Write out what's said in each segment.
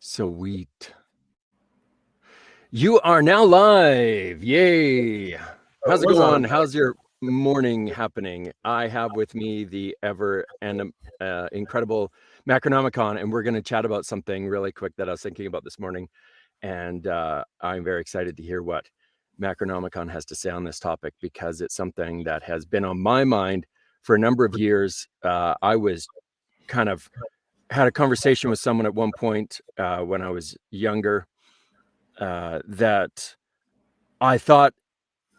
Sweet. You are now live. Yay. How's it going? How's your morning happening? I have with me the ever and incredible Macronomicon, and we're going to chat about something really quick that I was thinking about this morning. And I'm very excited to hear what Macronomicon has to say on this topic, because it's something that has been on my mind for a number of years. I was kind of had a conversation with someone at one point when I was younger that I thought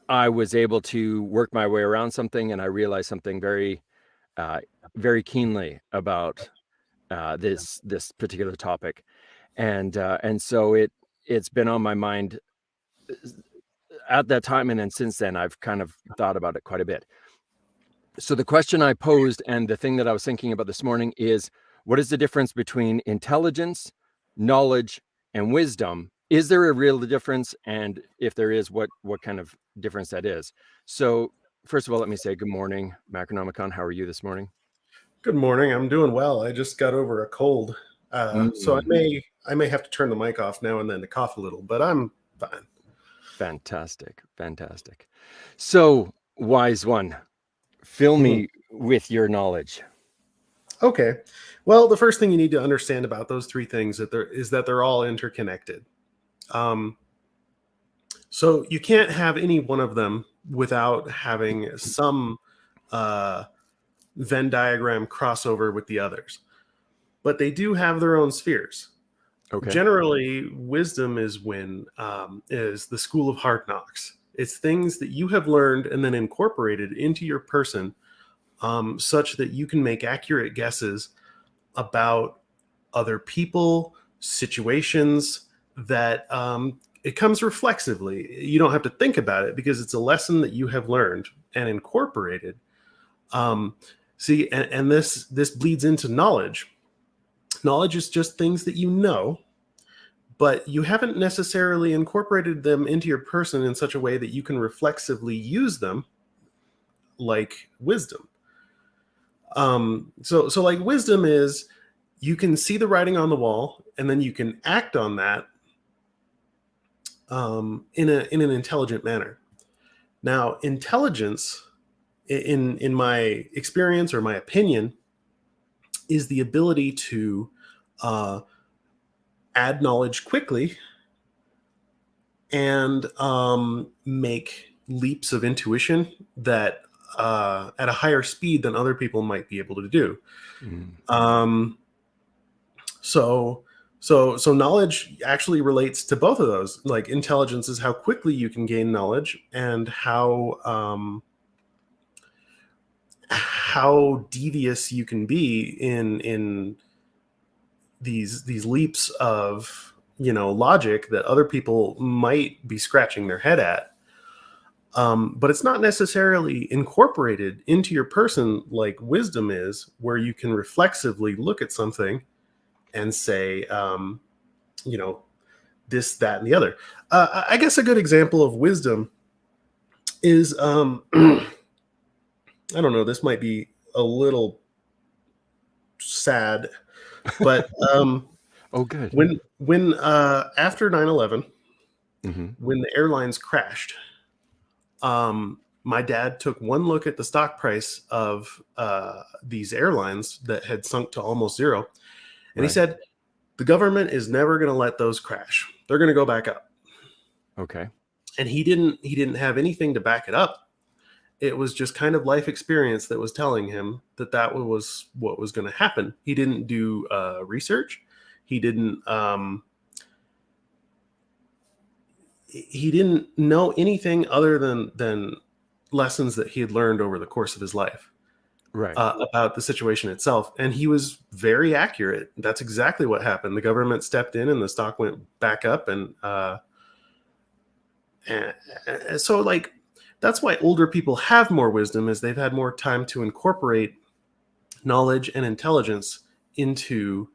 I was able to work my way around something, and I realized something very, very keenly about this particular topic, and so it's been on my mind at that time, and then since then I've kind of thought about it quite a bit. So the question I posed, and the thing that I was thinking about this morning, is what is the difference between intelligence, knowledge, and wisdom? Is there a real difference? And if there is, what kind of difference that is? So first of all, let me say good morning, Macronomicon. How are you this morning? Good morning. I'm doing well. I just got over a cold, so I may have to turn the mic off now and then to cough a little, but I'm fine. Fantastic, fantastic. So, wise one, fill me with your knowledge. Okay. Well, the first thing you need to understand about those three things is that they're all interconnected. So you can't have any one of them without having some Venn diagram crossover with the others. But they do have their own spheres. Okay. Generally, wisdom is the school of hard knocks. It's things that you have learned and then incorporated into your person, such that you can make accurate guesses about other people, situations, that it comes reflexively. You don't have to think about it because it's a lesson that you have learned and incorporated. See, and this bleeds into knowledge. Knowledge is just things that you know, but you haven't necessarily incorporated them into your person in such a way that you can reflexively use them, like wisdom. So like wisdom is, you can see the writing on the wall and then you can act on that in an intelligent manner. Now, intelligence, in my experience or my opinion, is the ability to add knowledge quickly and make leaps of intuition that at a higher speed than other people might be able to do. So knowledge actually relates to both of those. Like, intelligence is how quickly you can gain knowledge, and how devious you can be in these leaps of logic that other people might be scratching their head at. But it's not necessarily incorporated into your person like wisdom is, where you can reflexively look at something and say, this, that, and the other. I guess a good example of wisdom is, I don't know, this might be a little sad, but oh, good. When after 9/11, when the airlines crashed, my dad took one look at the stock price of these airlines that had sunk to almost zero. And he said, the government is never going to let those crash. They're going to go back up. Okay. And he didn't have anything to back it up. It was just kind of life experience that was telling him that was what was going to happen. He didn't do research. He didn't know anything other than lessons that he had learned over the course of his life. About the situation itself. And he was very accurate. That's exactly what happened. The government stepped in and the stock went back up. And so, like, that's why older people have more wisdom, is they've had more time to incorporate knowledge and intelligence into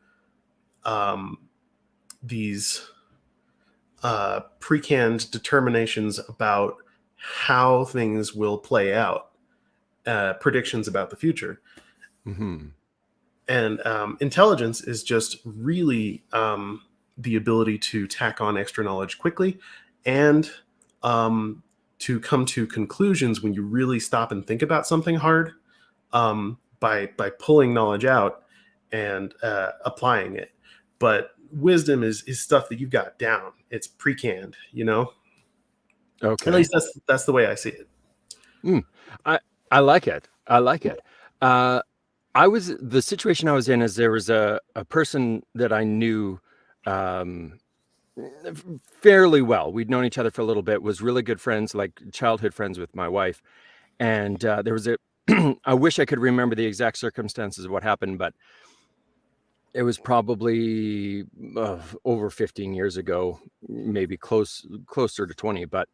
these pre-canned determinations about how things will play out. Predictions about the future. And intelligence is just really the ability to tack on extra knowledge quickly, and to come to conclusions when you really stop and think about something hard, by pulling knowledge out and applying it. But wisdom is stuff that you've got down. It's pre-canned, you know. At Okay. least that's the way I see it. Mm. I like it. I like it. Uh, the situation I was in is there was a person that I knew um, fairly well. We'd known each other for a little bit, was really good friends, like childhood friends with my wife. And there was I wish I could remember the exact circumstances of what happened, but it was probably over 15 years ago, maybe closer to 20. But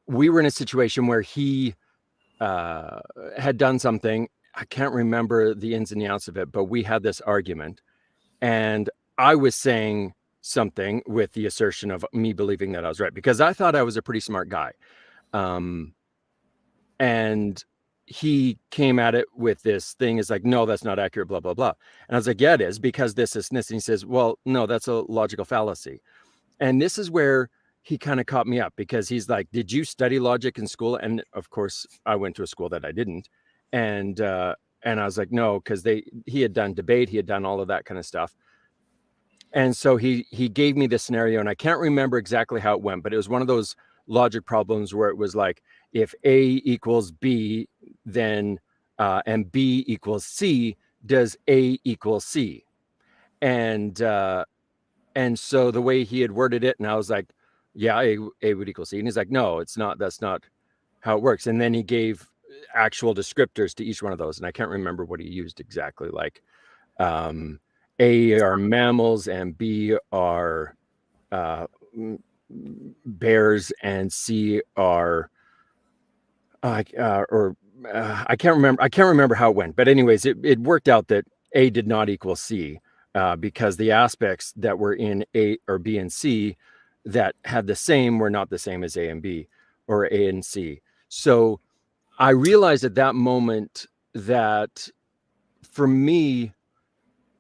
we were in a situation where he had done something. I can't remember the ins and the outs of it, but we had this argument, and I was saying something with the assertion of me believing that I was right because I thought I was a pretty smart guy. Um, and he came at it with this thing is like, no, that's not accurate, blah, blah, blah. And I was like, yeah, it is because this is this. And he says, well, no, that's a logical fallacy. And this is where he kind of caught me up because he's like, did you study logic in school? And of course I went to a school that I didn't. And I was like, no, because he had done debate, he had done all of that kind of stuff. And so he gave me this scenario, and I can't remember exactly how it went, but it was one of those logic problems where it was like, if A equals B, then and B equals C, does A equal C? And so the way he had worded it, and I was like, yeah, A would equal C. And he's like, no, it's not. That's not how it works. And then he gave actual descriptors to each one of those. And I can't remember what he used exactly. Like A are mammals and B are bears and C are I can't remember. I can't remember how it went. But anyways, it worked out that A did not equal C because the aspects that were in A or B and C that had the same were not the same as A and B or A and C. So I realized at that moment that for me,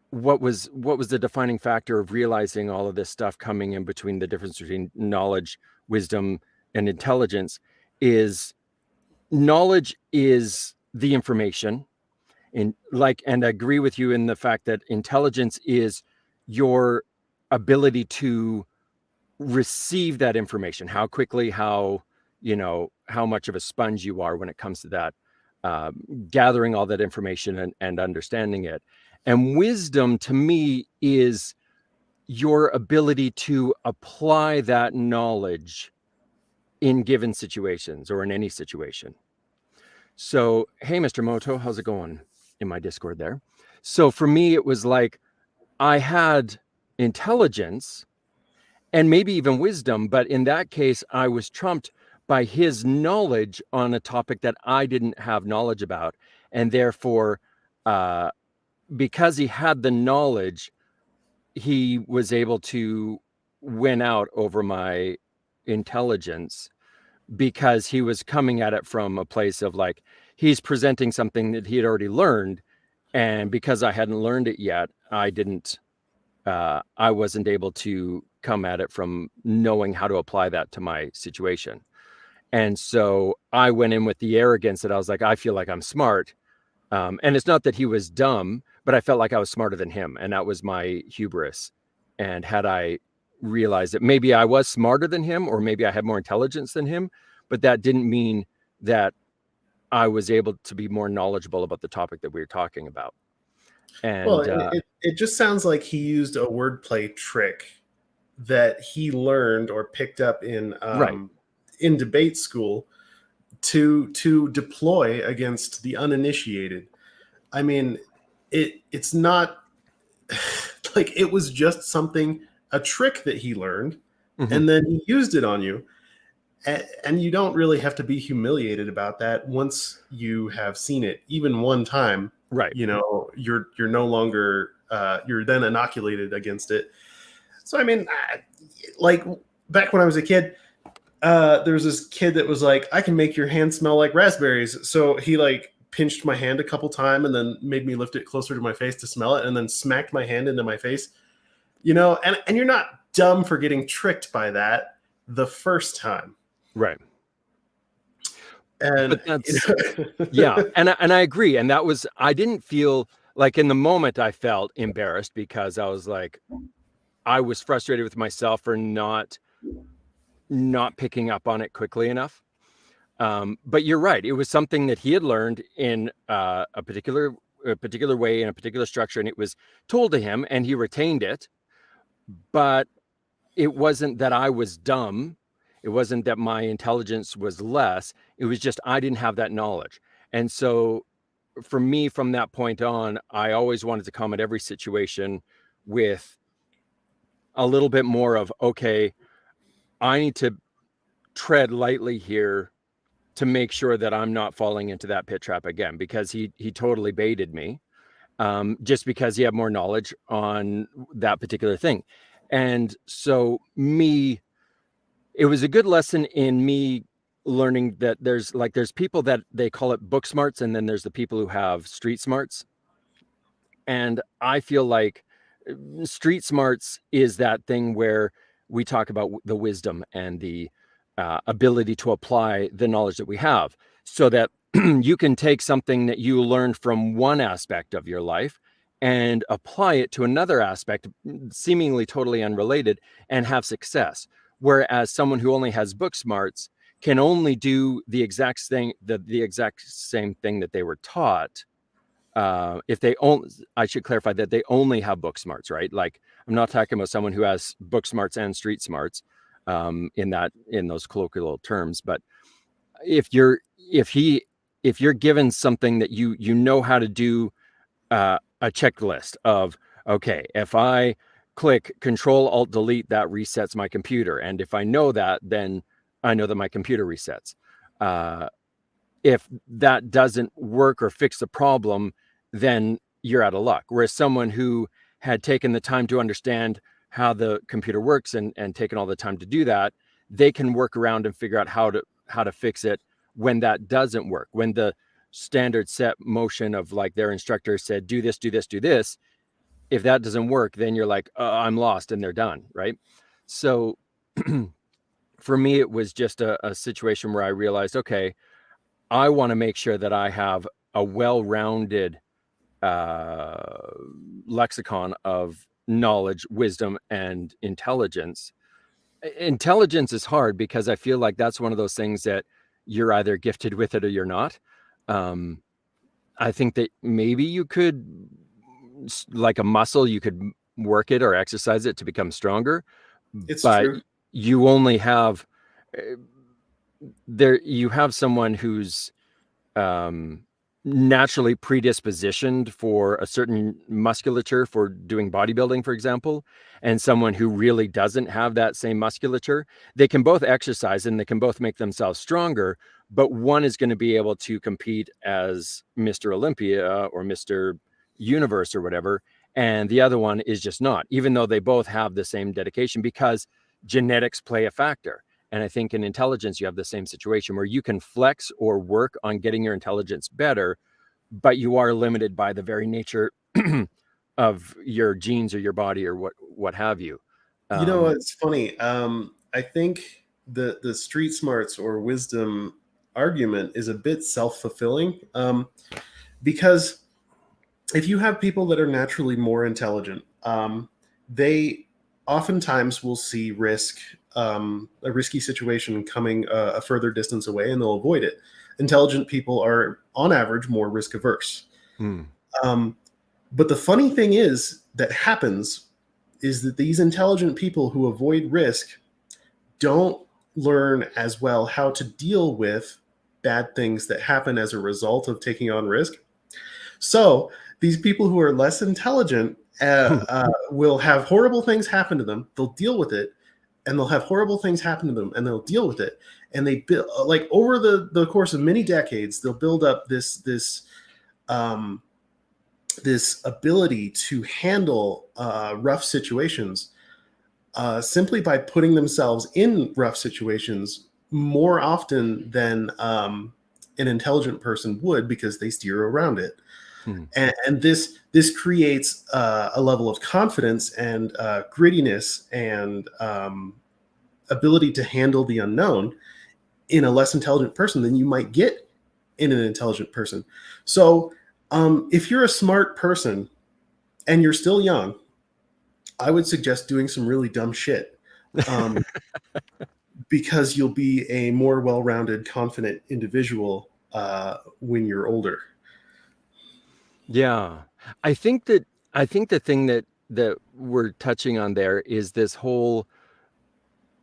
what was the defining factor of realizing all of this stuff coming in between the difference between knowledge, wisdom, and intelligence is knowledge is the information. And I agree with you in the fact that intelligence is your ability to receive that information, how quickly, how much of a sponge you are when it comes to that, gathering all that information and understanding it. And wisdom to me is your ability to apply that knowledge in given situations or in any situation. So, hey, Mr. Moto, how's it going in my Discord there? So for me, it was like I had intelligence and maybe even wisdom, but in that case, I was trumped by his knowledge on a topic that I didn't have knowledge about. And therefore, because he had the knowledge, he was able to win out over my intelligence because he was coming at it from a place of like, he's presenting something that he had already learned. And because I hadn't learned it yet, I wasn't able to come at it from knowing how to apply that to my situation. And so I went in with the arrogance that I was like, I feel like I'm smart. And it's not that he was dumb, but I felt like I was smarter than him. And that was my hubris. And had I realized that maybe I was smarter than him, or maybe I had more intelligence than him, but that didn't mean that I was able to be more knowledgeable about the topic that we were talking about. Well, And it just sounds like he used a wordplay trick that he learned or picked up right. in debate school to deploy against the uninitiated. I mean, it's not like it was just a trick that he learned, Mm-hmm. and then he used it on you. And you don't really have to be humiliated about that once you have seen it even one time. Right. You're no longer you're then inoculated against it. So I mean, like back when I was a kid, there was this kid that was like, I can make your hand smell like raspberries. So he like pinched my hand a couple times and then made me lift it closer to my face to smell it, and then smacked my hand into my face. You know, and you're not dumb for getting tricked by that the first time. Right. And But that's yeah, and I agree, and that was I didn't feel like in the moment I felt embarrassed because I was like I was frustrated with myself for not picking up on it quickly enough. But you're right. It was something that he had learned in a particular way in a particular structure, and it was told to him, and he retained it. But it wasn't that I was dumb. It wasn't that my intelligence was less. It was just I didn't have that knowledge. And so for me, from that point on, I always wanted to come at every situation with a little bit more of, okay, I need to tread lightly here to make sure that I'm not falling into that pit trap again, because he totally baited me, just because he had more knowledge on that particular thing. And so it was a good lesson in me learning that there's people that they call it book smarts, and then there's the people who have street smarts. And I feel like street smarts is that thing where we talk about the wisdom and the ability to apply the knowledge that we have, so that you can take something that you learned from one aspect of your life and apply it to another aspect, seemingly totally unrelated, and have success. Whereas someone who only has book smarts can only do the exact thing, the exact same thing that they were taught. If they only, I should clarify that they only have book smarts, right? Like, I'm not talking about someone who has book smarts and street smarts, in those colloquial terms. But if you're if he if you're given something that you know how to do, a checklist of, okay, if I click Control Alt Delete, that resets my computer, and if I know that, then I know that my computer resets. If that doesn't work or fix the problem, then you're out of luck. Whereas someone who had taken the time to understand how the computer works and taken all the time to do that, they can work around and figure out how to fix it when that doesn't work. When the standard set motion of, like, their instructor said, do this, do this, do this, if that doesn't work, then you're like, I'm lost, and they're done, right? So for me, it was just a situation where I realized, okay, I want to make sure that I have a well-rounded lexicon of knowledge, wisdom, and intelligence. Intelligence is hard because I feel like that's one of those things that you're either gifted with it or you're not. Um, I think that maybe you could, like a muscle, you could work it or exercise it to become stronger, It's but true. you only have uh, you have someone who's um, naturally predispositioned for a certain musculature for doing bodybuilding, for example, and someone who really doesn't have that same musculature. They can both exercise and they can both make themselves stronger, but one is going to be able to compete as Mr. Olympia or Mr. Universe or whatever, and the other one is just not, even though they both have the same dedication, because genetics play a factor. And I think in intelligence, you have the same situation where you can flex or work on getting your intelligence better, but you are limited by the very nature of your genes or your body or what have you. You know, Um, it's funny. I think the street smarts or wisdom argument is a bit self-fulfilling, because if you have people that are naturally more intelligent, they oftentimes will see a risky situation coming a further distance away, and they'll avoid it. Intelligent people are, on average, more risk averse. hmm. Um, but the funny thing that happens is that these intelligent people who avoid risk don't learn as well how to deal with bad things that happen as a result of taking on risk. So these people who are less intelligent will have horrible things happen to them. They'll deal with it, and they'll have horrible things happen to them, and they'll deal with it. And they build, like, over the course of many decades, they'll build up um, this ability to handle rough situations, simply by putting themselves in rough situations more often than an intelligent person would, because they steer around it. Hmm. And this creates a level of confidence and grittiness and ability to handle the unknown in a less intelligent person than you might get in an intelligent person. So if you're a smart person and you're still young, I would suggest doing some really dumb shit, um, because you'll be a more well-rounded, confident individual when you're older. Yeah. I think that I think the thing that we're touching on there is this whole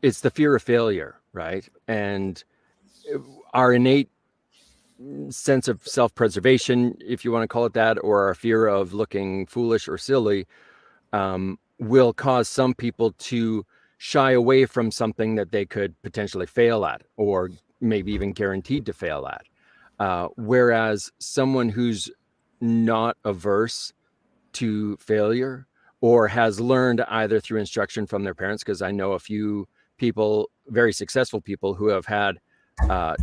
it's the fear of failure, right? And uh, our innate sense of self-preservation, if you want to call it that, or our fear of looking foolish or silly, will cause some people to shy away from something that they could potentially fail at, or maybe even guaranteed to fail at. Whereas someone who's not averse to failure or has learned either through instruction from their parents, because I know a few people, very successful people, who have had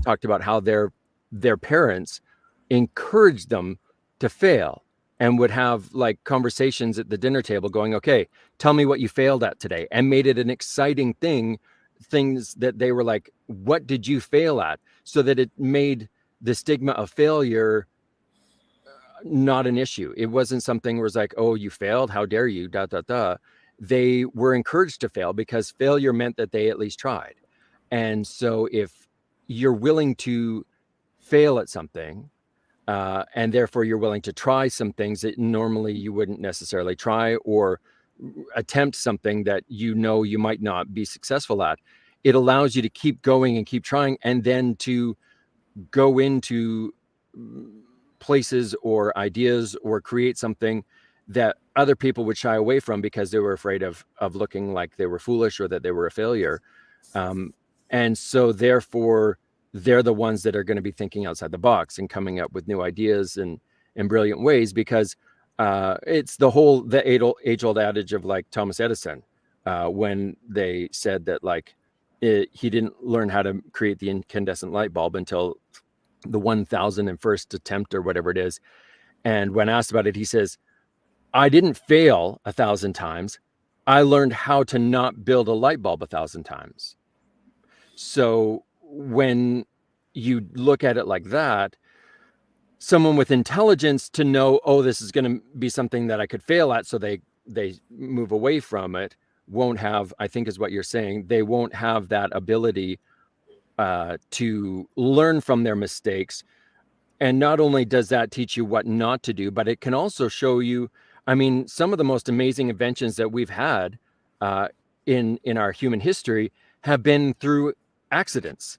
talked about how their parents encouraged them to fail and would have like conversations at the dinner table going, okay, tell me what you failed at today, and made it an exciting thing, things that they were like, what did you fail at, so that it made the stigma of failure not an issue. It wasn't something where it's like, oh, you failed, how dare you, da da da. They were encouraged to fail because failure meant that they at least tried. And so if you're willing to fail at something, and therefore you're willing to try some things that normally you wouldn't necessarily try, or attempt something that you know you might not be successful at, it allows you to keep going and keep trying, and then to go into places or ideas or create something that other people would shy away from because they were afraid of looking like they were foolish or that they were a failure. um, and so therefore they're the ones that are going to be thinking outside the box and coming up with new ideas and in brilliant ways, because it's the age-old adage of like Thomas Edison, when they said that like he didn't learn how to create the incandescent light bulb until the 1001st attempt or whatever it is. And when asked about it, he says, I didn't fail 1,000 times. I learned how to not build a light bulb 1,000 times. So when you look at it like that, someone with intelligence to know, oh, this is going to be something that I could fail at, so they move away from it, won't have, I think is what you're saying, they won't have that ability to learn from their mistakes. And not only does that teach you what not to do, but it can also show you, I mean, some of the most amazing inventions that we've had uh, in our human history have been through accidents.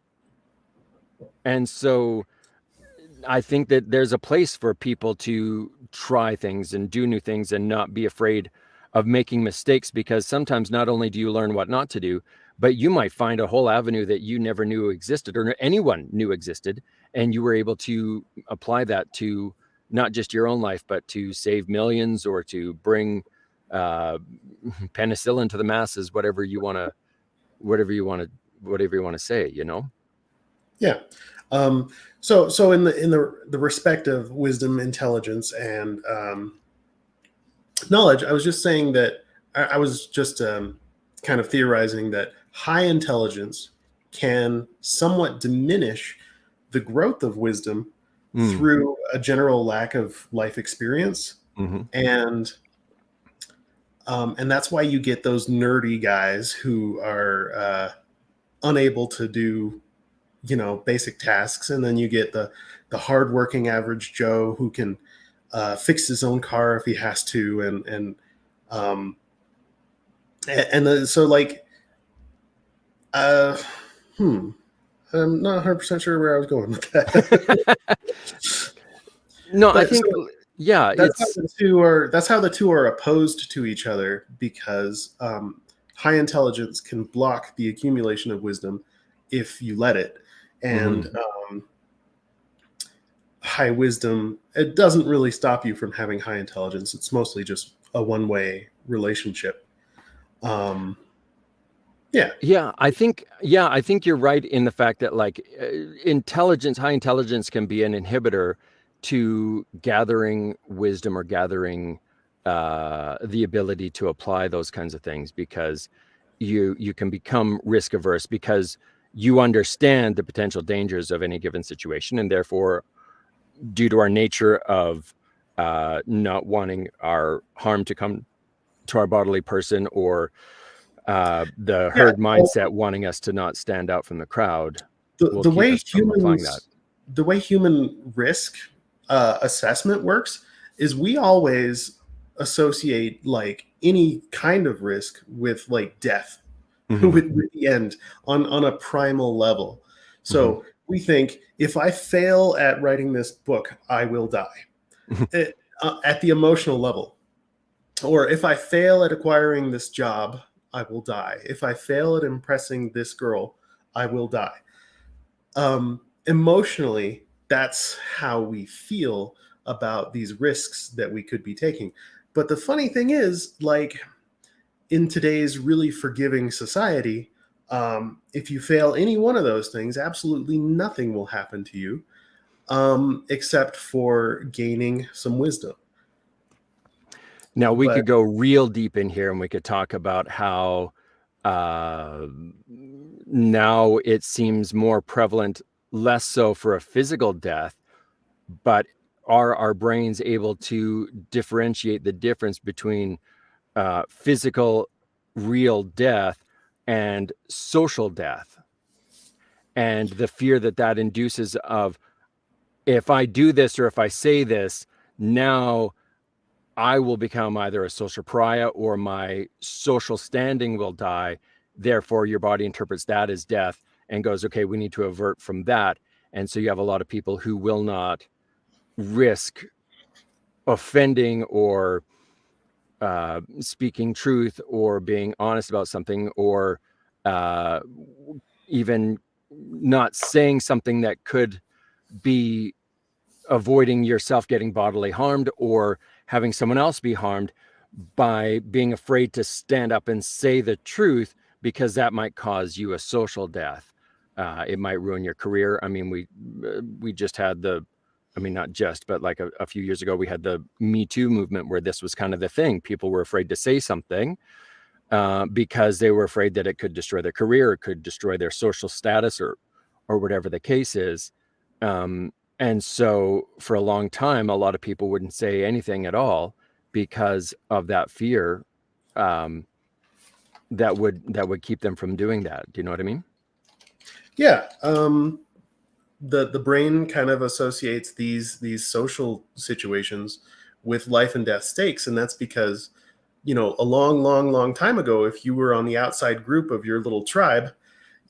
And so I think that there's a place for people to try things and do new things and not be afraid of making mistakes, because sometimes not only do you learn what not to do, but you might find a whole avenue that you never knew existed or anyone knew existed, and you were able to apply that to not just your own life, but to save millions or to bring uh, penicillin to the masses, whatever you want to, whatever you want to say, you know? Yeah. So in the respect of wisdom, intelligence, and knowledge, I was just saying that I was just kind of theorizing that high intelligence can somewhat diminish the growth of wisdom Mm. through a general lack of life experience, Hmm. and that's why you get those nerdy guys who are unable to do, basic tasks, and then you get the hardworking average Joe who can fix his own car if he has to, um, so like, uh, hmm, I'm not 100% sure where I was going with that. No, I But so think, yeah, it's that's how the two are opposed to each other, because high intelligence can block the accumulation of wisdom if you let it, and mhm. high wisdom, it doesn't really stop you from having high intelligence. It's mostly just a one-way relationship. Um, yeah. I think you're right in the fact that like high intelligence can be an inhibitor to gathering wisdom or gathering the ability to apply those kinds of things, because you can become risk averse because you understand the potential dangers of any given situation, and therefore, due to our nature of not wanting our harm to come to our bodily person, or the Yeah. herd mindset wanting us to not stand out from the crowd, will The keep way us from applying that. human risk assessment works is we always associate like any kind of risk with like death, Mm-hmm. with the end on a primal level. Mm-hmm. So we think if I fail at writing this book, I will die. At the emotional level. Or if I fail at acquiring this job, I will die. If I fail at impressing this girl, I will die. Emotionally, that's how we feel about these risks that we could be taking. But the funny thing is, like in today's really forgiving society, if you fail any one of those things, absolutely nothing will happen to you, except for gaining some wisdom. Now, we But could go real deep in here and we could talk about how uh, now it seems more prevalent, less so for a physical death, but are our brains able to differentiate the difference between physical, real death and social death, and the fear that that induces of, if I do this or if I say this, now I will become either a social pariah or my social standing will die. Therefore, your body interprets that as death and goes, okay, we need to avert from that. And so you have a lot of people who will not risk offending or speaking truth or being honest about something, or uh, even not saying something that could be avoiding yourself getting bodily harmed or having someone else be harmed, by being afraid to stand up and say the truth, because that might cause you a social death. It might ruin your career. I mean, we just had I mean, not just, but like a few years ago, we had the Me Too movement, where this was kind of the thing. People were afraid to say something because they were afraid that it could destroy their career, it could destroy their social status, or whatever the case is. And so for a long time, a lot of people wouldn't say anything at all because of that fear, um, that would keep them from doing that. Do you know what I mean? yeah, the brain kind of associates these social situations with life and death stakes, and that's because a long time ago, if you were on the outside group of your little tribe,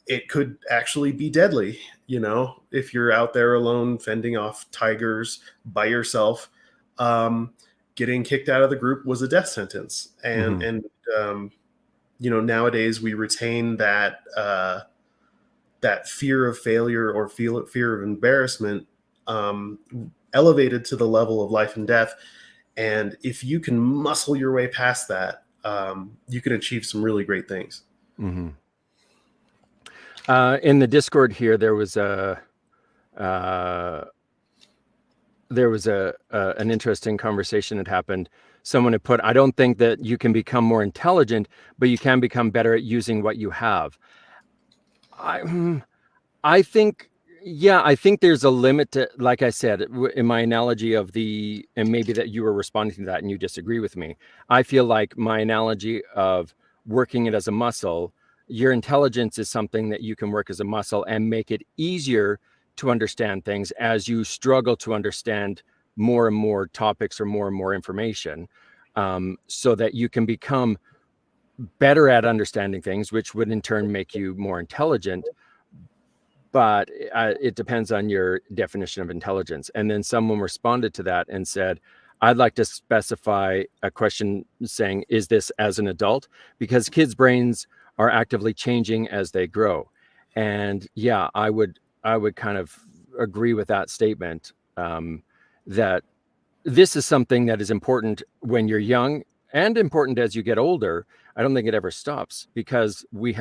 it could actually be deadly. If you're out there alone fending off tigers by yourself, um, getting kicked out of the group was a death sentence. and Mm-hmm. and um, nowadays we retain that fear of failure or fear of embarrassment, um, elevated to the level of life and death. And if you can muscle your way past that, you can achieve some really great things. Mm-hmm. In the Discord here, uh, there was an interesting conversation that happened. Someone had put, I don't think that you can become more intelligent, but you can become better at using what you have. I think, yeah, I think there's a limit to, like I said, in my analogy of and maybe that you were responding to that and you disagree with me. I feel like my analogy of working it as a muscle, your intelligence is something that you can work as a muscle and make it easier to understand things as you struggle to understand more and more topics or more information, so that you can become better at understanding things, which would in turn make you more intelligent. But it depends on your definition of intelligence. And then someone responded to that and said, I'd like to specify a question saying, is this as an adult? Because kids' brains are actively changing as they grow. And yeah, I would kind of agree with that statement, that this is something that is important when you're young and important as you get older. I don't think it ever stops, because we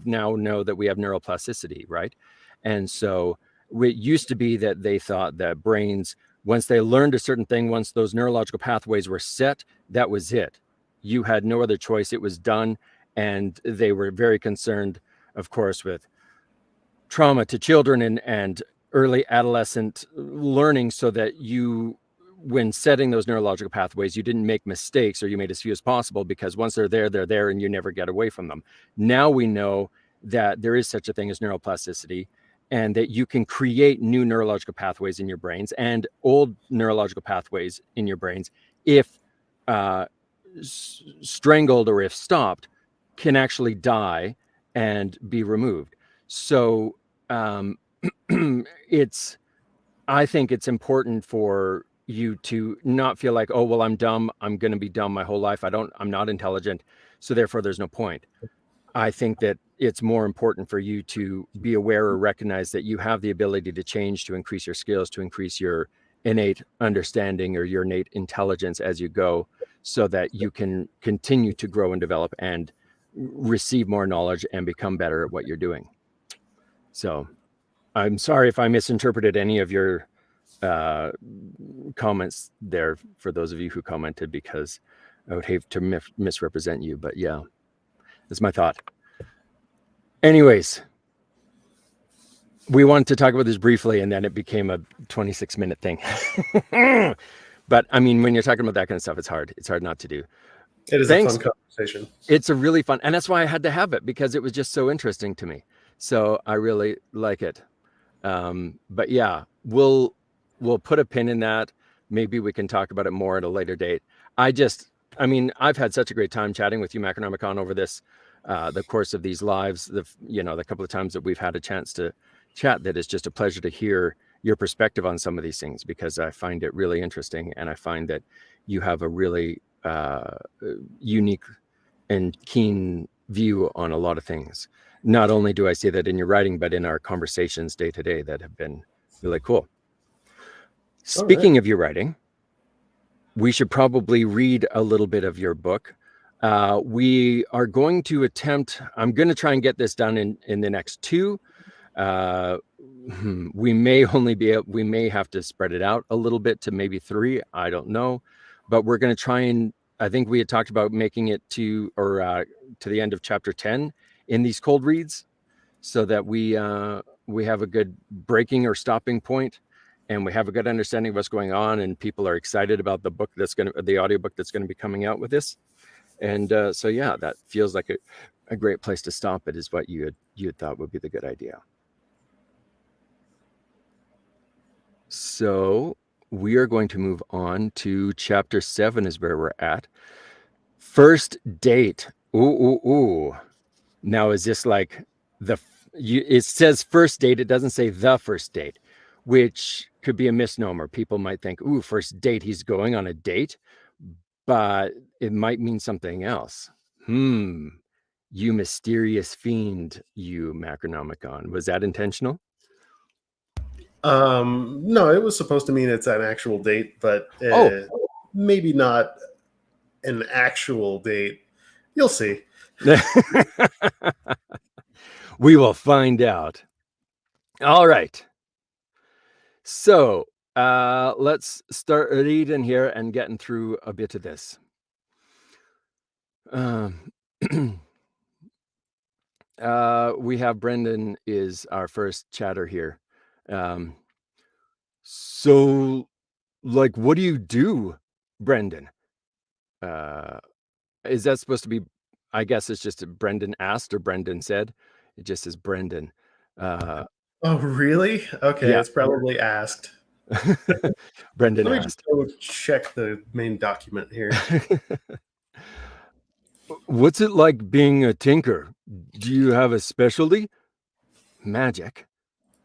now know that we have neuroplasticity, right? And so it used to be that they thought that brains Once they learned a certain thing, once those neurological pathways were set, that was it. You had no other choice. It was done. And they were very concerned, of course, with trauma to children and early adolescent learning, so that you, when setting those neurological pathways, you didn't make mistakes, or you made as few as possible, because once they're there and you never get away from them. Now we know that there is such a thing as neuroplasticity, and that you can create new neurological pathways in your brains and old neurological pathways in your brains, if uh, strangled or if stopped, can actually die and be removed. So it's, I think it's important for you to not feel like, oh, well, I'm dumb. I'm going to be dumb my whole life. I'm not intelligent. So therefore there's no point. I think that it's more important for you to be aware or recognize that you have the ability to change, to increase your skills, to increase your innate understanding or your innate intelligence as you go, so that you can continue to grow and develop and receive more knowledge and become better at what you're doing. So I'm sorry if I misinterpreted any of your comments there, for those of you who commented, because I would hate to misrepresent you, but yeah, that's my thought. Anyways, we wanted to talk about this briefly, and then it became a 26-minute thing. But I mean, when you're talking about that kind of stuff, it's hard not to do. It is Thanks. a fun conversation. It's a really fun, and that's why I had to have it, because it was just so interesting to me. So I really like it. But yeah, we'll put a pin in that. Maybe we can talk about it more at a later date. I mean, I've had such a great time chatting with you, Macronomicon, over this, the course of these lives, the couple of times that we've had a chance to chat, that it's just a pleasure to hear your perspective on some of these things, because I find it really interesting, and I find that you have a really unique and keen view on a lot of things. Not only do I see that in your writing, but in our conversations day to day that have been really cool. Speaking of your writing, we should probably read a little bit of your book. We are going to attempt, I'm going to try and get this done in the next 2. We may have to spread it out a little bit to maybe 3. I don't know, but we're going to try, and I think we had talked about making it to the end of chapter 10 in these cold reads, so that we have a good breaking or stopping point, and we have a good understanding of what's going on, and people are excited about the audiobook that's going to be coming out with this. And so yeah, that feels like a great place to stop it, is what you had thought would be the good idea. So we are going to move on to chapter 7, is where we're at. First date. Ooh. Now, is this like it says first date, it doesn't say the first date, which could be a misnomer. People might think, ooh, first date, he's going on a date, but it might mean something else. You mysterious fiend, you Macronomicon. Was that intentional? No, it was supposed to mean it's an actual date, but maybe not an actual date. You'll see. We will find out. All right. So let's start reading here and getting through a bit of this. We have Brendan is our first chatter here. So, like, what do you do, Brendan? Is that supposed to be, I guess it's just Brendan asked or Brendan said. It just says Brendan. Oh, really? Okay, Yeah. it's probably asked. Brendan Let me asked. just go check the main document here. What's it like being a tinker? Do you have a specialty? Magic.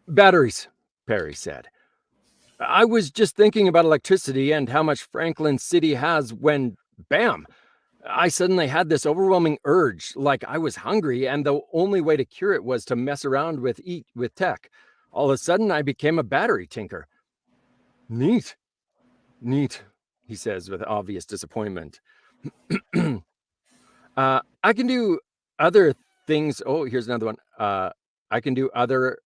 Batteries, Perry said. I was just thinking about electricity and how much Franklin City has when, bam, I suddenly had this overwhelming urge, like I was hungry, and the only way to cure it was to mess around with tech. All of a sudden, I became a battery tinker. Neat, he says with obvious disappointment. I can do other things. Oh, here's another one. I can do other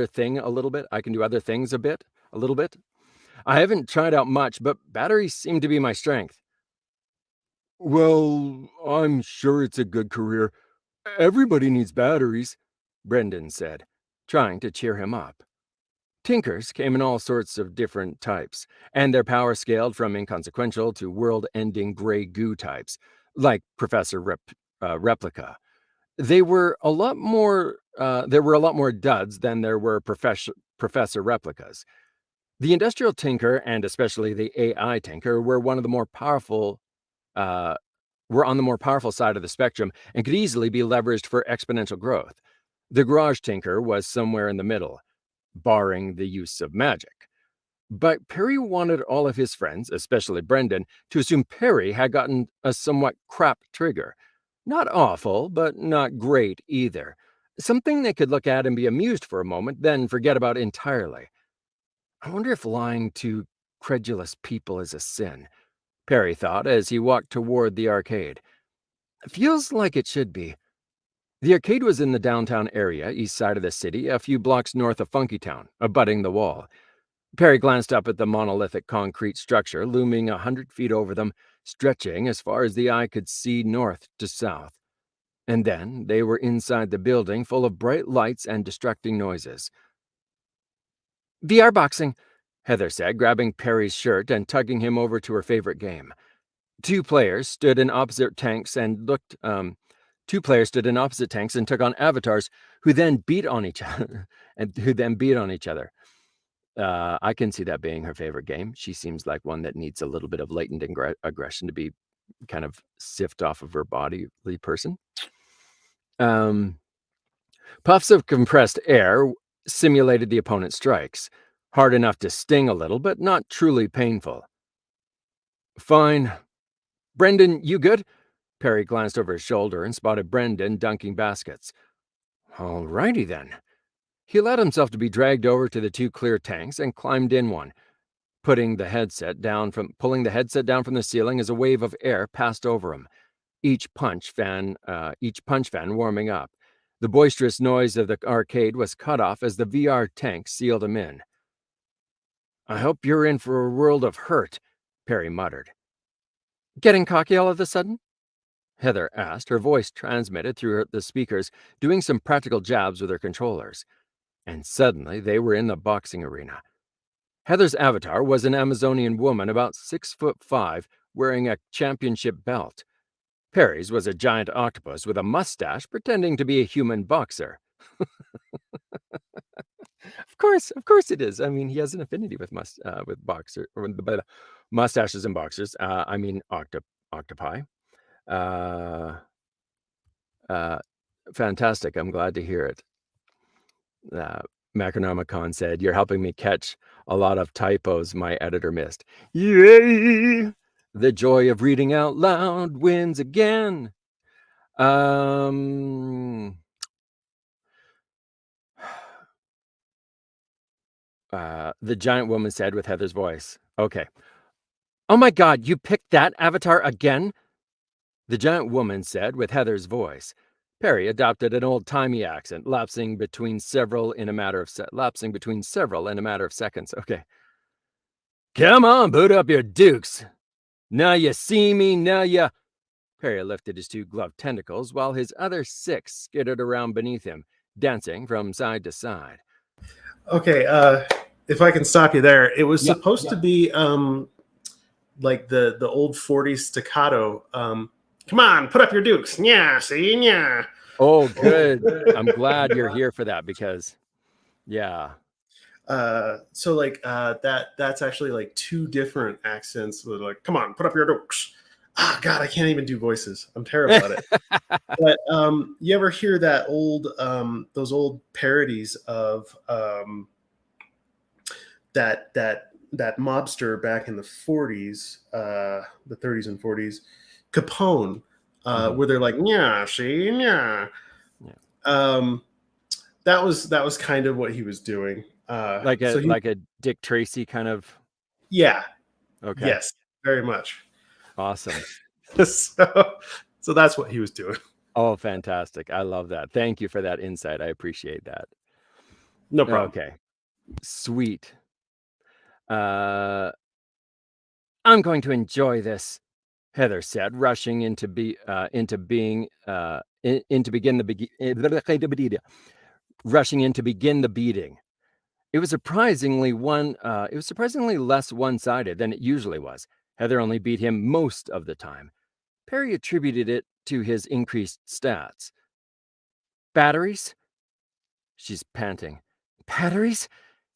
thing a little bit. I can do other things a little bit. I haven't tried out much, but batteries seem to be my strength. Well, I'm sure it's a good career. Everybody needs batteries, Brendan said, trying to cheer him up. Tinkers came in all sorts of different types, and their power scaled from inconsequential to world-ending gray goo types, like Replica. They were a lot more. There were a lot more duds than there were Professor Replicas. The industrial tinker and especially the AI tinker were one of the more powerful. Uh, were on the more powerful side of the spectrum and could easily be leveraged for exponential growth. The garage tinker was somewhere in the middle, barring the use of magic. But Perry wanted all of his friends, especially Brendan, to assume Perry had gotten a somewhat crap trigger. Not awful, but not great either. Something they could look at and be amused for a moment, then forget about entirely. I wonder if lying to credulous people is a sin, Perry thought as he walked toward the arcade. Feels like it should be. The arcade was in the downtown area, east side of the city, a few blocks north of Funkytown, abutting the wall. Perry glanced up at the monolithic concrete structure looming 100 feet over them, stretching as far as the eye could see north to south. And then they were inside the building, full of bright lights and distracting noises. VR boxing, Heather said, grabbing Perry's shirt and tugging him over to her favorite game. Two players stood in opposite tanks and took on avatars who then beat on each other. I can see that being her favorite game. She seems like one that needs a little bit of latent aggression to be kind of sift off of her bodily person. Puffs of compressed air simulated the opponent's strikes, hard enough to sting a little, but not truly painful. Fine. Brendan, you good? Perry glanced over his shoulder and spotted Brendan dunking baskets. All righty then. He allowed himself to be dragged over to the two clear tanks and climbed in one, pulling the headset down from the ceiling as a wave of air passed over him. Each punch fan warming up. The boisterous noise of the arcade was cut off as the VR tank sealed him in. I hope you're in for a world of hurt, Perry muttered. Getting cocky all of a sudden? Heather asked, her voice transmitted through the speakers, doing some practical jabs with her controllers. And suddenly they were in the boxing arena. Heather's avatar was an Amazonian woman about 6'5", wearing a championship belt. Perry's was a giant octopus with a mustache pretending to be a human boxer. Of course it is. I mean, he has an affinity with mustaches and boxers. Octopi. Uh, uh, Fantastic. I'm glad to hear it. Macronomicon said, "You're helping me catch a lot of typos my editor missed." Yay! The joy of reading out loud wins again. The giant woman said with Heather's voice. Okay. Oh my God, you picked that avatar again? The giant woman said with Heather's voice. Perry adopted an old-timey accent, lapsing between several in a matter of seconds. Okay. Come on, boot up your dukes. Now you see me, now you... Perry lifted his two gloved tentacles while his other 6 skittered around beneath him, dancing from side to side. Okay, if I can stop you there, it was supposed to be like the old 40s staccato. Come on, put up your dukes. Yeah, see, yeah. Oh, good. I'm glad you're here for that because, yeah. So like that's actually like 2 different accents. With like, come on, put up your dukes. Ah, God, I can't even do voices. I'm terrible at it. But you ever hear that those old parodies of that mobster back in the 40s, the 30s and 40s, Capone, where they're like, yeah, see, yeah. That was kind of what he was doing. Like a Dick Tracy kind of. Yeah. Okay. Yes, very much. Awesome. So that's what he was doing. Oh, fantastic. I love that. Thank you for that insight. I appreciate that. No problem. Okay. Sweet. Uh, I'm going to enjoy this, Heather said, rushing into rushing in to begin the beating. It was surprisingly less one-sided than it usually was. Heather only beat him most of the time. Perry attributed it to his increased stats. Batteries? She's panting. Batteries?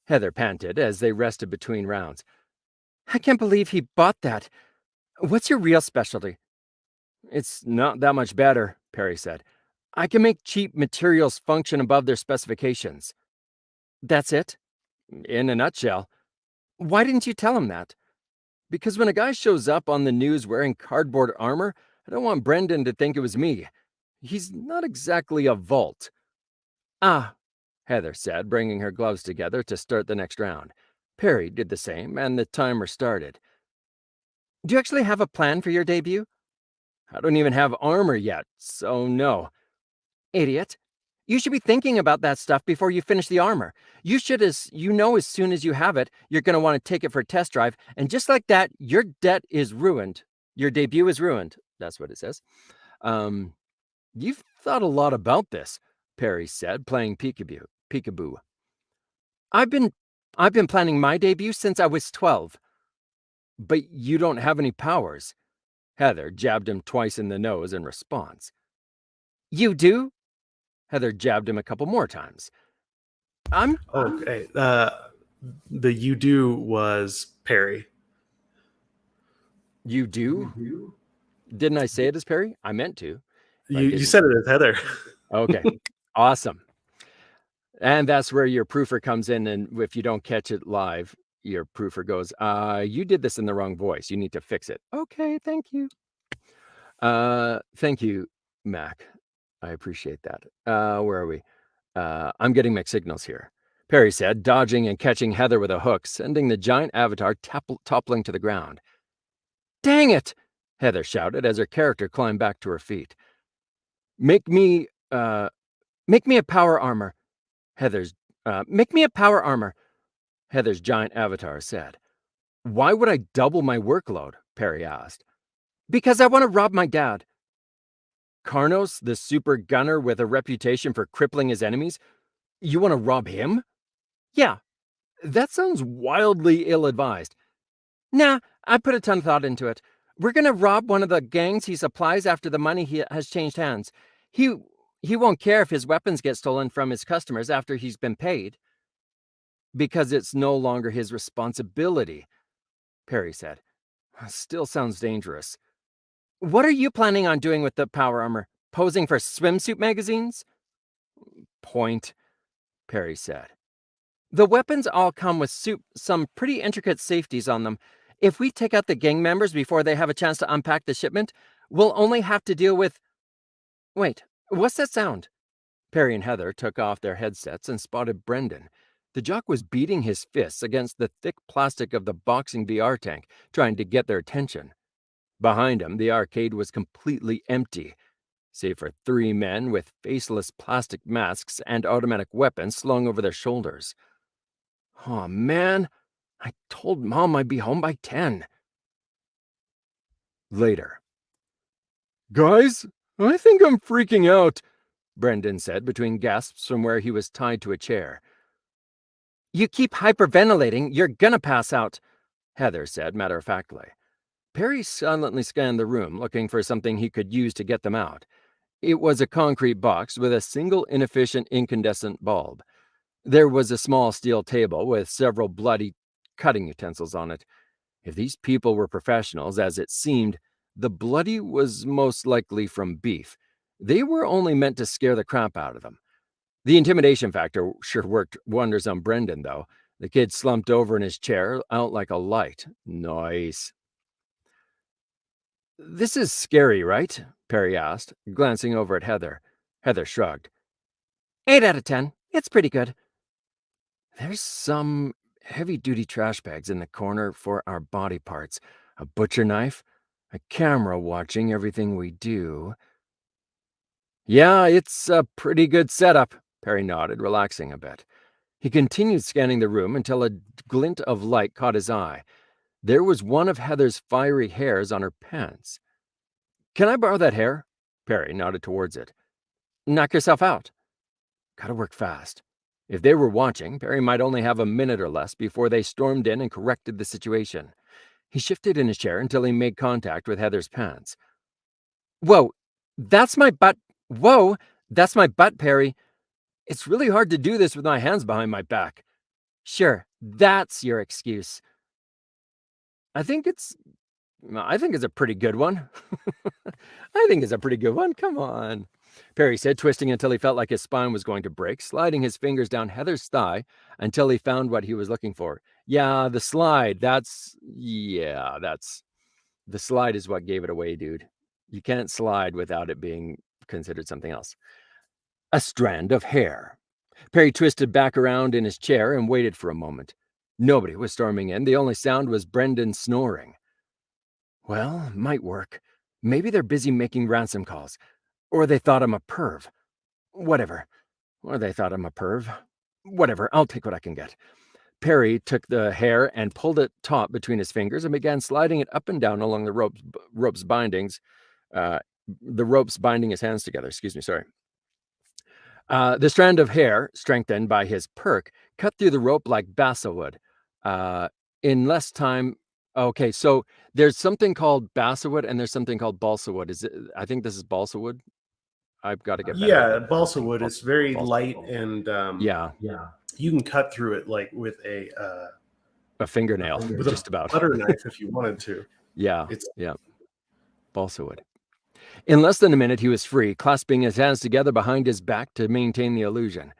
Heather panted as they rested between rounds. I can't believe he bought that. What's your real specialty? It's not that much better, Perry said. I can make cheap materials function above their specifications. That's it? In a nutshell. Why didn't you tell him that? Because when a guy shows up on the news wearing cardboard armor, I don't want Brendan to think it was me. He's not exactly a vault. Ah, Heather said, bringing her gloves together to start the next round. Perry did the same, and the timer started. Do you actually have a plan for your debut? I don't even have armor yet, so no. Idiot. You should be thinking about that stuff before you finish the armor. You should, as soon as you have it, you're going to want to take it for a test drive, and just like that, your debt is ruined. Your debut is ruined. That's what it says. You've thought a lot about this, Perry said, playing peekaboo. I've been planning my debut since I was 12. But you don't have any powers. Heather jabbed him twice in the nose in response. You do? Heather jabbed him a couple more times. Okay. The you do was Perry. You do? Didn't I say it as Perry? I meant to. You said it as Heather. Okay. Awesome. And that's where your proofer comes in, and if you don't catch it live, your proofer goes, you did this in the wrong voice. You need to fix it. Okay, thank you. Thank you, Mac. I appreciate that. Where are we? I'm getting mixed signals here, Perry said, dodging and catching Heather with a hook, sending the giant avatar toppling to the ground. Dang it! Heather shouted as her character climbed back to her feet. Make me a power armor. Make me a power armor, Heather's giant avatar said. Why would I double my workload? Perry asked. Because I want to rob my dad. Karnos, the super gunner with a reputation for crippling his enemies? You want to rob him? Yeah, that sounds wildly ill-advised. Nah, I put a ton of thought into it. We're gonna rob one of the gangs he supplies after the money has changed hands. He won't care if his weapons get stolen from his customers after he's been paid. Because it's no longer his responsibility, Perry said. Still sounds dangerous. What are you planning on doing with the power armor? Posing for swimsuit magazines? Point, Perry said. The weapons all come with some pretty intricate safeties on them. If we take out the gang members before they have a chance to unpack the shipment, we'll only have to deal with... Wait, what's that sound? Perry and Heather took off their headsets and spotted Brendan. The jock was beating his fists against the thick plastic of the boxing VR tank, trying to get their attention. Behind him, the arcade was completely empty, save for 3 men with faceless plastic masks and automatic weapons slung over their shoulders. Oh, man, I told Mom I'd be home by 10. Later. Guys, I think I'm freaking out, Brendan said between gasps from where he was tied to a chair. You keep hyperventilating, you're gonna pass out, Heather said matter-of-factly. Perry silently scanned the room, looking for something he could use to get them out. It was a concrete box with a single inefficient incandescent bulb. There was a small steel table with several bloody cutting utensils on it. If these people were professionals, as it seemed, the bloody was most likely from beef. They were only meant to scare the crap out of them. The intimidation factor sure worked wonders on Brendan, though. The kid slumped over in his chair, out like a light. Nice. This is scary, right? Perry asked, glancing over at Heather. Heather shrugged. 8 out of 10. It's pretty good. There's some heavy-duty trash bags in the corner for our body parts, a butcher knife, a camera watching everything we do. Yeah, it's a pretty good setup, Perry nodded, relaxing a bit. He continued scanning the room until a glint of light caught his eye. There was one of Heather's fiery hairs on her pants. "Can I borrow that hair?" Perry nodded towards it. "Knock yourself out." Gotta work fast. If they were watching, Perry might only have a minute or less before they stormed in and corrected the situation. He shifted in his chair until he made contact with Heather's pants. Whoa, that's my butt. Whoa, that's my butt, Perry. It's really hard to do this with my hands behind my back. Sure, that's your excuse. I think it's a pretty good one. I think it's a pretty good one. Come on. Perry said, twisting until he felt like his spine was going to break, sliding his fingers down Heather's thigh until he found what he was looking for. Yeah, the slide. The slide is what gave it away, dude. You can't slide without it being considered something else. A strand of hair. Perry twisted back around in his chair and waited for a moment. Nobody was storming in. The only sound was Brendan snoring. Well, might work. Maybe they're busy making ransom calls. Or they thought I'm a perv. Whatever. Or they thought I'm a perv. Whatever, I'll take what I can get. Perry took the hair and pulled it taut between his fingers and began sliding it up and down along the rope's bindings. The ropes binding his hands together. The strand of hair, strengthened by his perk, cut through the rope like basswood. In less time. Okay, so there's something called basswood and there's something called balsa wood. I think this is balsa wood. I've got to get better. Yeah, balsa wood. It's very light and yeah. You can cut through it like with a fingernail, with just a about. butter knife if you wanted to. Yeah. Balsa wood. In less than a minute, he was free, clasping his hands together behind his back to maintain the illusion.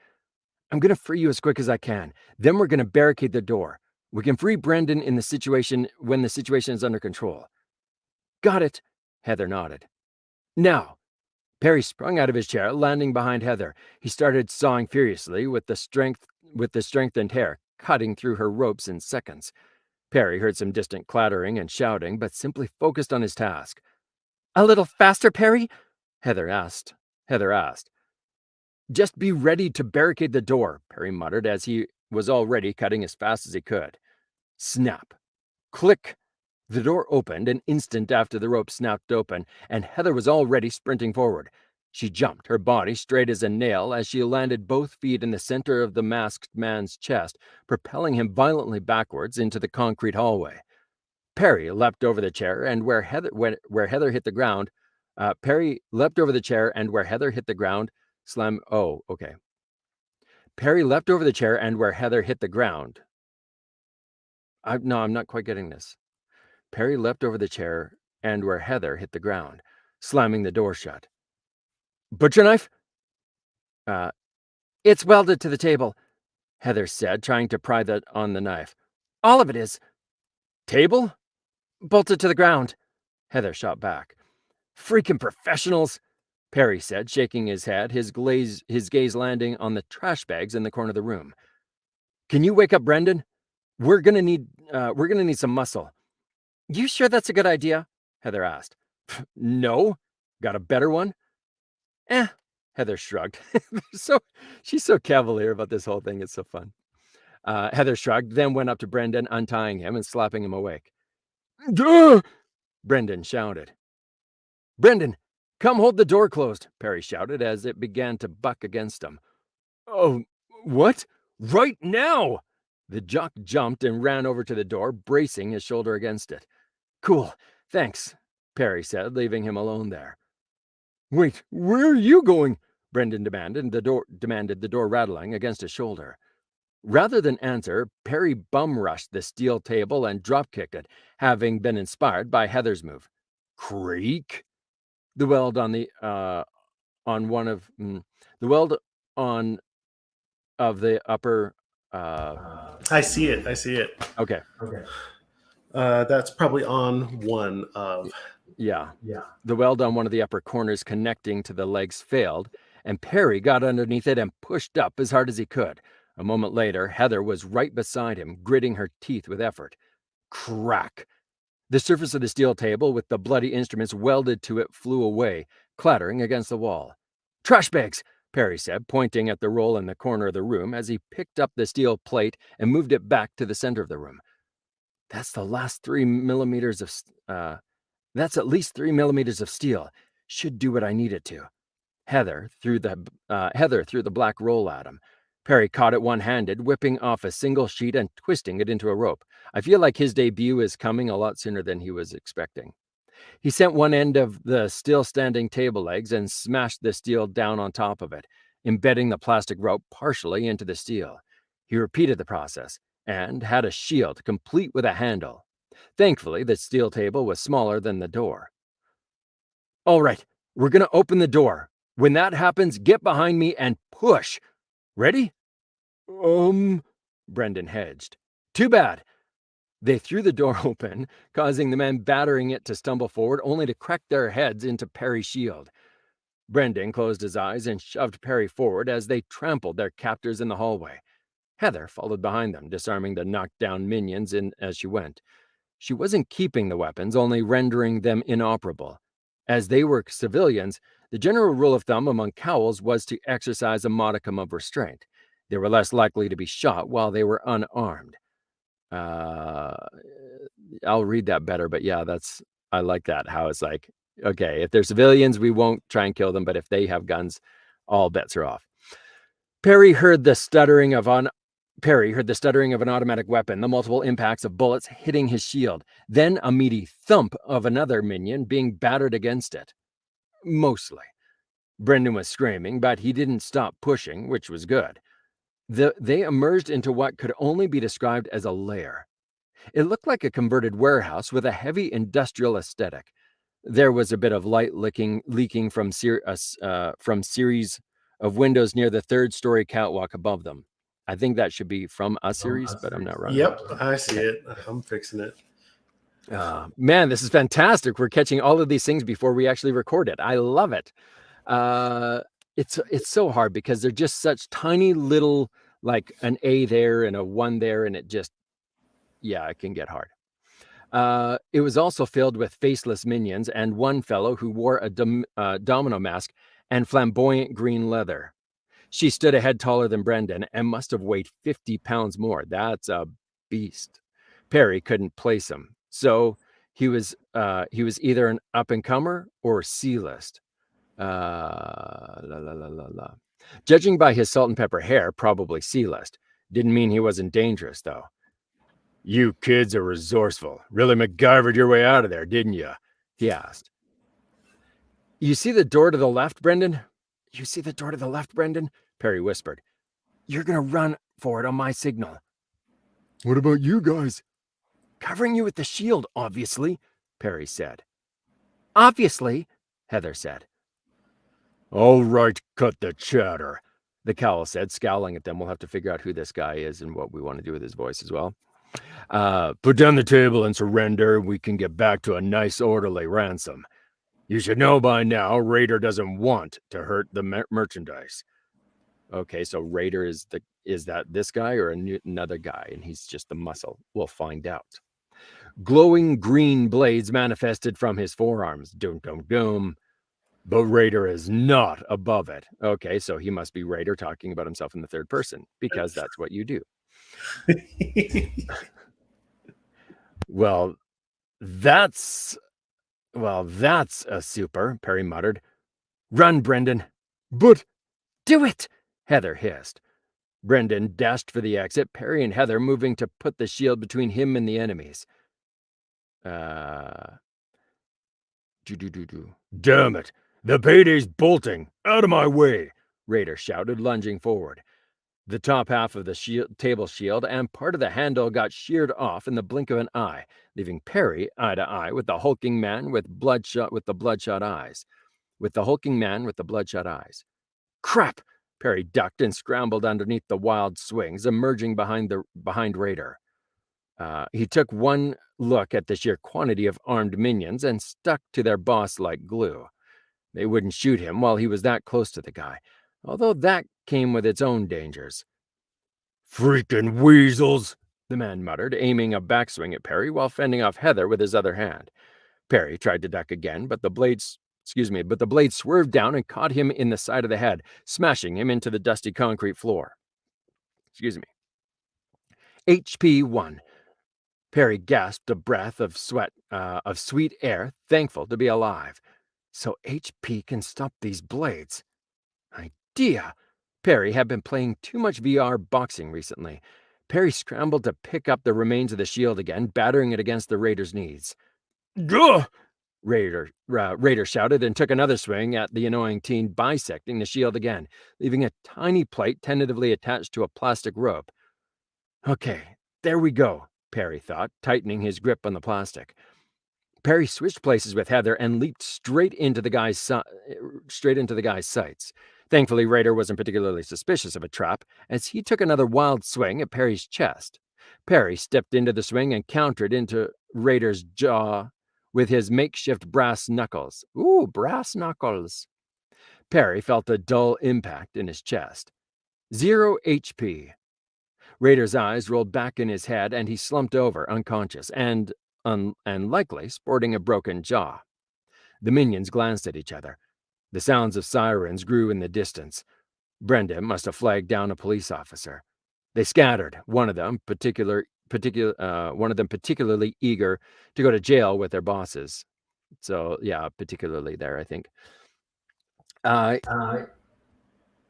I'm going to free you as quick as I can. Then we're going to barricade the door. We can free Brendan when the situation is under control. Got it, Heather nodded. Now. Perry sprung out of his chair, landing behind Heather. He started sawing furiously with the strengthened hair, cutting through her ropes in seconds. Perry heard some distant clattering and shouting, but simply focused on his task. A little faster, Perry? Heather asked. Just be ready to barricade the door, Perry muttered as he was already cutting as fast as he could. Snap. Click. The door opened an instant after the rope snapped open, and Heather was already sprinting forward. She jumped, her body straight as a nail, as she landed both feet in the center of the masked man's chest, propelling him violently backwards into the concrete hallway. Perry leapt over the chair, and where Heather hit the ground, Perry leapt over the chair, and where Heather hit the ground, slam. Oh, okay. Perry leapt over the chair, and where Heather hit the ground. I'm not quite getting this. Perry leapt over the chair and where Heather hit the ground, slamming the door shut. Butcher knife? It's welded to the table, Heather said, trying to pry on the knife. All of it is. Table? Bolted to the ground, Heather shot back. Freaking professionals, Perry said, shaking his head, his gaze landing on the trash bags in the corner of the room. Can you wake up Brendan? We're gonna need some muscle. You sure that's a good idea? Heather asked. No. Got a better one? Heather shrugged. She's so cavalier about this whole thing. It's so fun. Heather shrugged, then went up to Brendan, untying him and slapping him awake. Duh! Brendan shouted. Brendan, come hold the door closed, Perry shouted as it began to buck against him. Oh, what? Right now! The jock jumped and ran over to the door, bracing his shoulder against it. Cool, thanks, Perry said, leaving him alone there. Wait, where are you going? Brendan demanded, the door rattling against his shoulder. Rather than answer, Perry bum-rushed the steel table and drop-kicked it, having been inspired by Heather's move. Creak! The weld of the upper. I see it. Okay. That's probably on one of. Yeah. The weld on one of the upper corners connecting to the legs failed, and Perry got underneath it and pushed up as hard as he could. A moment later, Heather was right beside him, gritting her teeth with effort. Crack! The surface of the steel table with the bloody instruments welded to it flew away, clattering against the wall. Trash bags! Perry said, pointing at the roll in the corner of the room as he picked up the steel plate and moved it back to the center of the room. That's the last 3 millimeters of, that's at least 3 millimeters of steel. Should do what I need it to. Heather threw the black roll at him. Perry caught it one-handed, whipping off a single sheet and twisting it into a rope. I feel like his debut is coming a lot sooner than he was expecting. He sent one end of the still-standing table legs and smashed the steel down on top of it, embedding the plastic rope partially into the steel. He repeated the process and had a shield complete with a handle. Thankfully, the steel table was smaller than the door. All right, we're going to open the door. When that happens, get behind me and push. Ready? Brendan hedged. Too bad. They threw the door open, causing the men battering it to stumble forward, only to crack their heads into Perry's shield. Brendan closed his eyes and shoved Perry forward as they trampled their captors in the hallway. Heather followed behind them, disarming the knocked-down minions as she went. She wasn't keeping the weapons, only rendering them inoperable. As they were civilians, the general rule of thumb among cowls was to exercise a modicum of restraint. They were less likely to be shot while they were unarmed. I'll read that better, but yeah, I like that, how it's like, okay, if they're civilians, we won't try and kill them, but if they have guns, all bets are off. Perry heard the stuttering of an automatic weapon, the multiple impacts of bullets hitting his shield, then a meaty thump of another minion being battered against it. Mostly. Brendan was screaming, but he didn't stop pushing, which was good. They emerged into what could only be described as a lair. It looked like a converted warehouse with a heavy industrial aesthetic. There was a bit of light leaking from series of windows near the third-story catwalk above them. I think that should be from a series, but I'm not wrong. Yep, I see it. I'm fixing it. Man, this is fantastic. We're catching all of these things before we actually record it. I love it. It's so hard because they're just such tiny little, like an A there and a 1 there, and it can get hard. It was also filled with faceless minions and one fellow who wore a domino mask and flamboyant green leather. She stood a head taller than Brendan and must have weighed 50 pounds more. That's a beast. Perry couldn't place him, so he was either an up-and-comer or C-list. Judging by his salt and pepper hair, probably C-list. Didn't mean he wasn't dangerous, though. You kids are resourceful. Really MacGyvered your way out of there, didn't you? He asked. You see the door to the left, Brendan? You see the door to the left, Brendan? Perry whispered. You're going to run for it on my signal. What about you guys? Covering you with the shield, obviously, Perry said. Obviously, Heather said. All right, cut the chatter, the cowl said, scowling at them. We'll have to figure out who this guy is and what we want to do with his voice as well. Put down the table and surrender. We can get back to a nice orderly ransom. You should know by now, Raider doesn't want to hurt the merchandise. Okay, so Raider is that this guy or another guy, and he's just the muscle? We'll find out. Glowing green blades manifested from his forearms. Doom, doom, doom. But Raider is not above it. Okay, so he must be Raider talking about himself in the third person, because that's what you do. Well, that's a super, Perry muttered. Run, Brendan. But do it, Heather hissed. Brendan dashed for the exit, Perry and Heather moving to put the shield between him and the enemies. Damn it! The payday's bolting! Out of my way! Raider shouted, lunging forward. The top half of the table shield and part of the handle got sheared off in the blink of an eye, leaving Perry eye to eye with the hulking man with the bloodshot eyes. Crap! Perry ducked and scrambled underneath the wild swings, emerging behind Raider. He took one look at the sheer quantity of armed minions and stuck to their boss like glue. They wouldn't shoot him while he was that close to the guy, although that came with its own dangers. Freaking weasels, the man muttered, aiming a backswing at Perry while fending off Heather with his other hand. Perry tried to duck again, but the blades but the blade swerved down and caught him in the side of the head, smashing him into the dusty concrete floor. HP 1. Perry gasped a breath of sweat, of sweet air, thankful to be alive. So HP can stop these blades. Idea! Perry had been playing too much VR boxing recently. Perry scrambled to pick up the remains of the shield again, battering it against the Raider's knees. Gah! Raider shouted and took another swing at the annoying teen, bisecting the shield again, leaving a tiny plate tentatively attached to a plastic rope. Okay, there we go, Perry thought, tightening his grip on the plastic. Perry switched places with Heather and leaped straight into the guy's sights. Thankfully, Raider wasn't particularly suspicious of a trap, as he took another wild swing at Perry's chest. Perry stepped into the swing and countered into Raider's jaw with his makeshift brass knuckles. Ooh, brass knuckles. Perry felt a dull impact in his chest. 0 HP. Raider's eyes rolled back in his head, and he slumped over, unconscious, and likely sporting a broken jaw. The minions glanced at each other. The sounds of sirens grew in the distance. Brenda must have flagged down a police officer. They scattered, one of them particularly eager to go to jail with their bosses. So, yeah, particularly there, I think.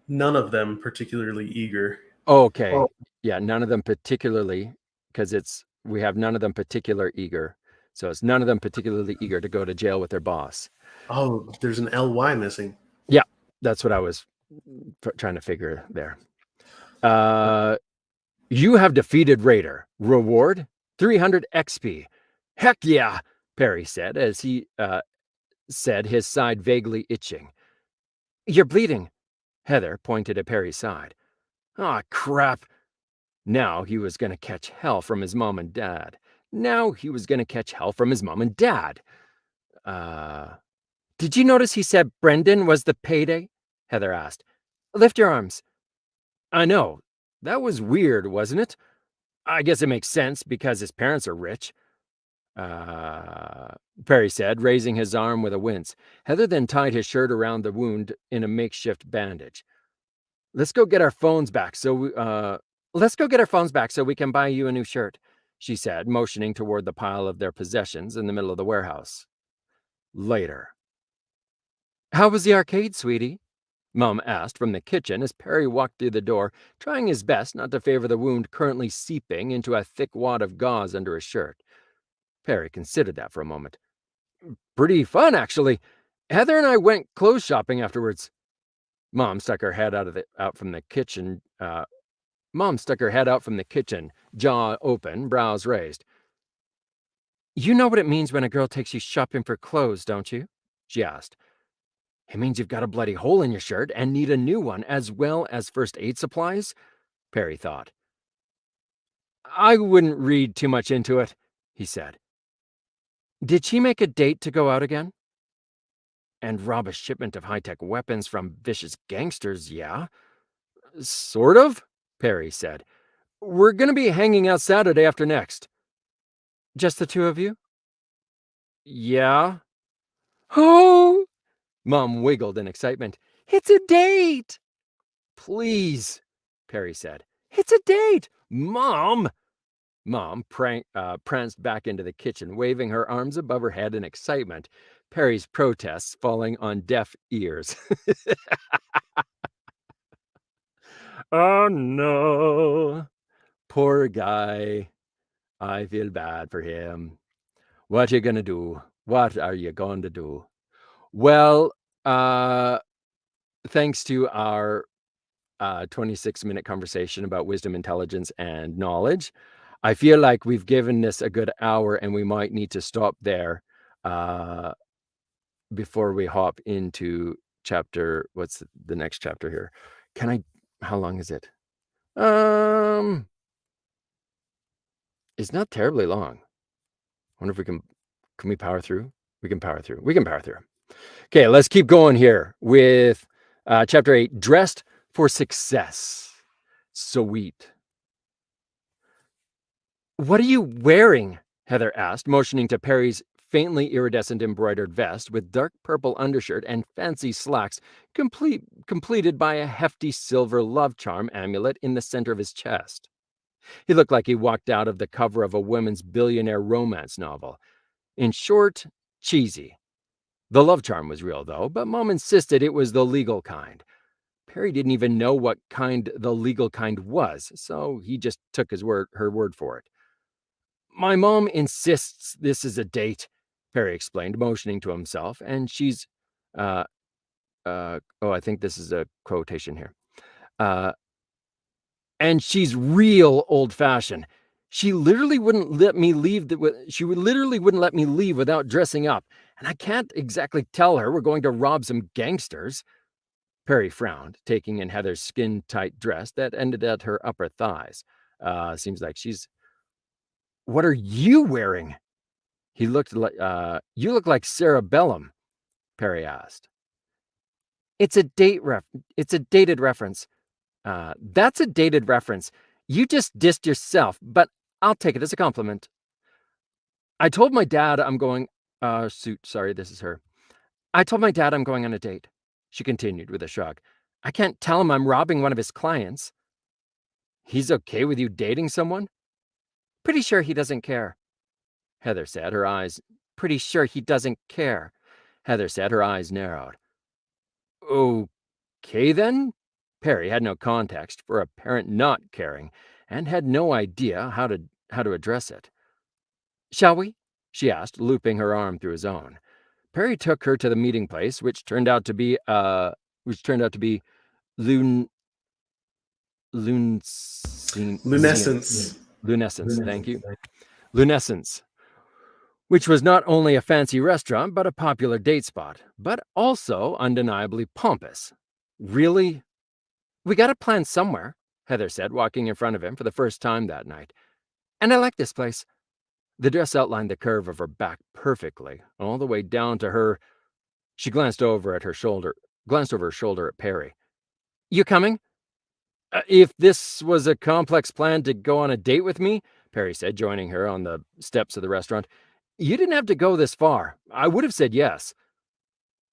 None of them particularly eager. Okay. Yeah, none of them particularly, because we have none of them particular eager. So it's none of them particularly eager to go to jail with their boss. Oh, there's an LY missing. Yeah, that's what I was trying to figure there. You have defeated Raider. Reward? 300 XP. Heck yeah, Perry said as he said, his side vaguely itching. You're bleeding. Heather pointed at Perry's side. Aw, crap. Now he was going to catch hell from his mom and dad. Did you notice he said Brendan was the payday? Heather asked. Lift your arms. I know. That was weird, wasn't it? I guess it makes sense because his parents are rich. Perry said, raising his arm with a wince. Heather then tied his shirt around the wound in a makeshift bandage. Let's go get our phones back so we can buy you a new shirt, she said, motioning toward the pile of their possessions in the middle of the warehouse. Later. How was the arcade, sweetie? Mom asked from the kitchen as Perry walked through the door, trying his best not to favor the wound currently seeping into a thick wad of gauze under his shirt. Perry considered that for a moment. Pretty fun, actually. Heather and I went clothes shopping afterwards. Mom stuck her head out from the kitchen, jaw open, brows raised. You know what it means when a girl takes you shopping for clothes, don't you? She asked. It means you've got a bloody hole in your shirt and need a new one, as well as first aid supplies? Perry thought. I wouldn't read too much into it, he said. Did she make a date to go out again? And rob a shipment of high-tech weapons from vicious gangsters, yeah? Sort of, Perry said. We're going to be hanging out Saturday after next. Just the two of you? Yeah. Oh! Mom wiggled in excitement. It's a date! Please, Perry said. It's a date! Mom! Mom pranced back into the kitchen, waving her arms above her head in excitement, Perry's protests falling on deaf ears. Oh, no. Poor guy. I feel bad for him. What are you going to do? Well, thanks to our 26-minute conversation about wisdom, intelligence, and knowledge, I feel like we've given this a good hour and we might need to stop there before we hop into what's the next chapter here? How long is it? It's not terribly long. I wonder if can we power through? We can power through. Okay, let's keep going here with chapter 8, Dressed for Success. Sweet. What are you wearing? Heather asked, motioning to Perry's faintly iridescent embroidered vest with dark purple undershirt and fancy slacks, completed by a hefty silver love charm amulet in the center of his chest. He looked like he walked out of the cover of a women's billionaire romance novel. In short, cheesy. The love charm was real, though, but Mom insisted it was the legal kind. Perry didn't even know what kind the legal kind was, so he just took her word for it. My mom insists this is a date, Perry explained, motioning to himself, and she's, uh, I think this is a quotation here. Uh, and she's real old-fashioned. She literally wouldn't let me leave. She literally wouldn't let me leave without dressing up, and I can't exactly tell her we're going to rob some gangsters. Perry frowned, taking in Heather's skin-tight dress that ended at her upper thighs. Seems like she's. What are you wearing? He looked like. You look like Sarah Bellum. Perry asked. It's a It's a dated reference. That's a dated reference. You just dissed yourself, but I'll take it as a compliment. I told my dad I'm going. Sorry, this is her. I told my dad I'm going on a date. She continued with a shrug. I can't tell him I'm robbing one of his clients. He's okay with you dating someone? Pretty sure he doesn't care. Heather said, her eyes. Pretty sure he doesn't care. Heather said, her eyes narrowed. Okay then? Perry had no context for a parent not caring and had no idea how to address it. Shall we? She asked, looping her arm through his own. Perry took her to the meeting place, which turned out to be Lun Lunescence. Lunescence, thank you. Lunescence, which was not only a fancy restaurant, but a popular date spot, but also undeniably pompous. Really? We got to plan somewhere, Heather said, walking in front of him for the first time that night. And I like this place. The dress outlined the curve of her back perfectly, all the way down to her. She glanced over her shoulder at Perry. You coming? If this was a complex plan to go on a date with me, Perry said, joining her on the steps of the restaurant, you didn't have to go this far. I would have said yes.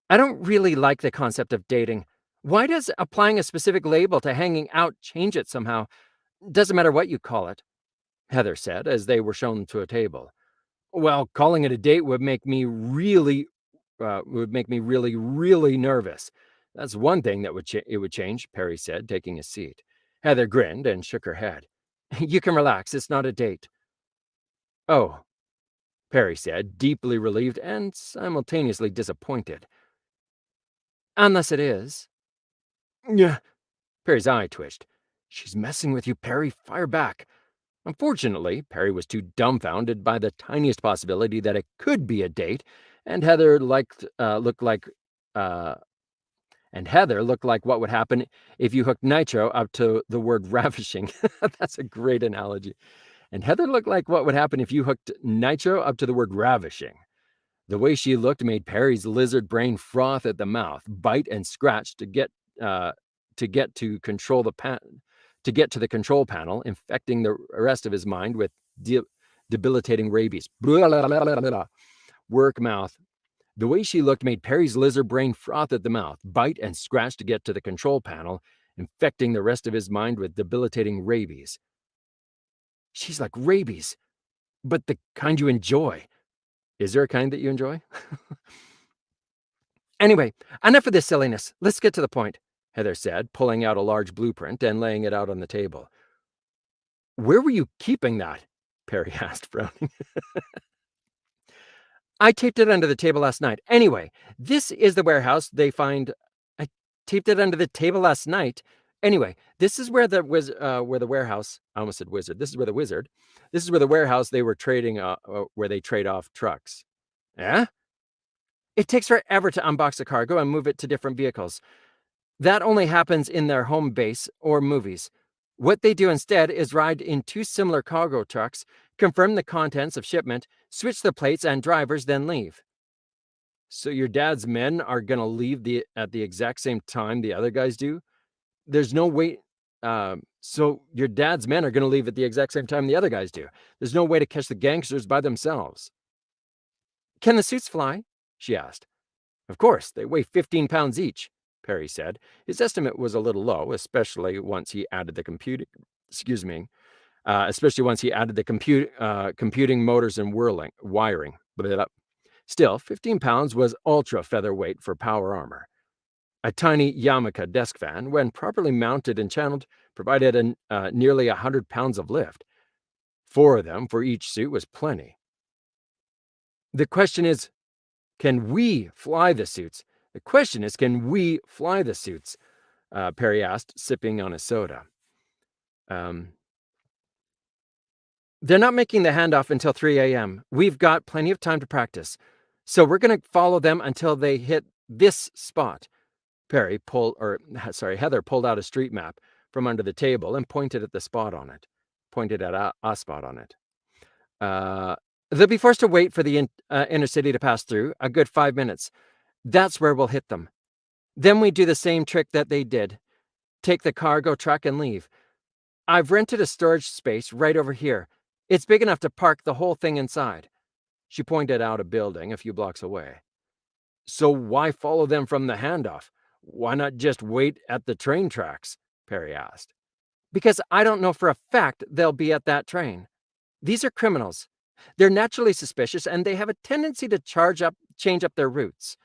I don't really like the concept of dating. Why does applying a specific label to hanging out change it somehow? Doesn't matter what you call it, Heather said as they were shown to a table. Well, calling it a date would make me really really nervous. That's one thing that it would change, Perry said, taking a seat. Heather grinned and shook her head. You can relax. It's not a date. Oh, Perry said, deeply relieved and simultaneously disappointed. Unless it is. Yeah. Perry's eye twitched. She's messing with you, Perry. Fire back. Unfortunately, Perry was too dumbfounded by the tiniest possibility that it could be a date, and Heather looked like what would happen if you hooked nitro up to the word ravishing. That's a great analogy. And Heather looked like what would happen if you hooked nitro up to the word ravishing. The way she looked made Perry's lizard brain froth at the mouth, bite and scratch to get to control to get to the control panel, infecting the rest of his mind with debilitating rabies. Blah, blah, blah, blah, blah. Work mouth. The way she looked made Perry's lizard brain froth at the mouth, bite and scratch to get to the control panel, infecting the rest of his mind with debilitating rabies. She's like rabies, but the kind you enjoy. Is there a kind that you enjoy? Anyway, enough of this silliness. Let's get to the point, Heather said, pulling out a large blueprint and laying it out on the table. Where were you keeping that? Perry asked, frowning. I taped it under the table last night. Anyway, this is the warehouse they find. I taped it under the table last night. Anyway, this is where the warehouse. I almost said wizard. This is where the wizard. This is where the warehouse they were trading. Where they trade off trucks. Yeah. It takes forever to unbox a cargo and move it to different vehicles. That only happens in their home base or movies. What they do instead is ride in two similar cargo trucks, confirm the contents of shipment, switch the plates and drivers, then leave. So your dad's men are going to leave at the exact same time the other guys do? There's no way. So your dad's men are going to leave at the exact same time the other guys do. There's no way to catch the gangsters by themselves. Can the suits fly? She asked. Of course, they weigh 15 pounds each, Perry said. His estimate was a little low, especially once he added the computing. Excuse me. Especially once he added the computing motors and wiring. Blah. Still, 15 pounds was ultra featherweight for power armor. A tiny Yamaka desk fan, when properly mounted and channeled, provided nearly 100 pounds of lift. 4 of them for each suit was plenty. The question is, can we fly the suits? The question is, can we fly the suits? Perry asked, sipping on his soda. They're not making the handoff until 3 a.m. We've got plenty of time to practice. So we're going to follow them until they hit this spot. Heather pulled out a street map from under the table and pointed at a spot on it. They'll be forced to wait for the inner city to pass through, a good 5 minutes. That's where we'll hit them. Then we do the same trick that they did. Take the cargo truck and leave. I've rented a storage space right over here. It's big enough to park the whole thing inside. She pointed out a building a few blocks away. So why follow them from the handoff? Why not just wait at the train tracks? Perry asked. Because I don't know for a fact they'll be at that train. These are criminals. They're naturally suspicious, and they have a tendency to change up their routes.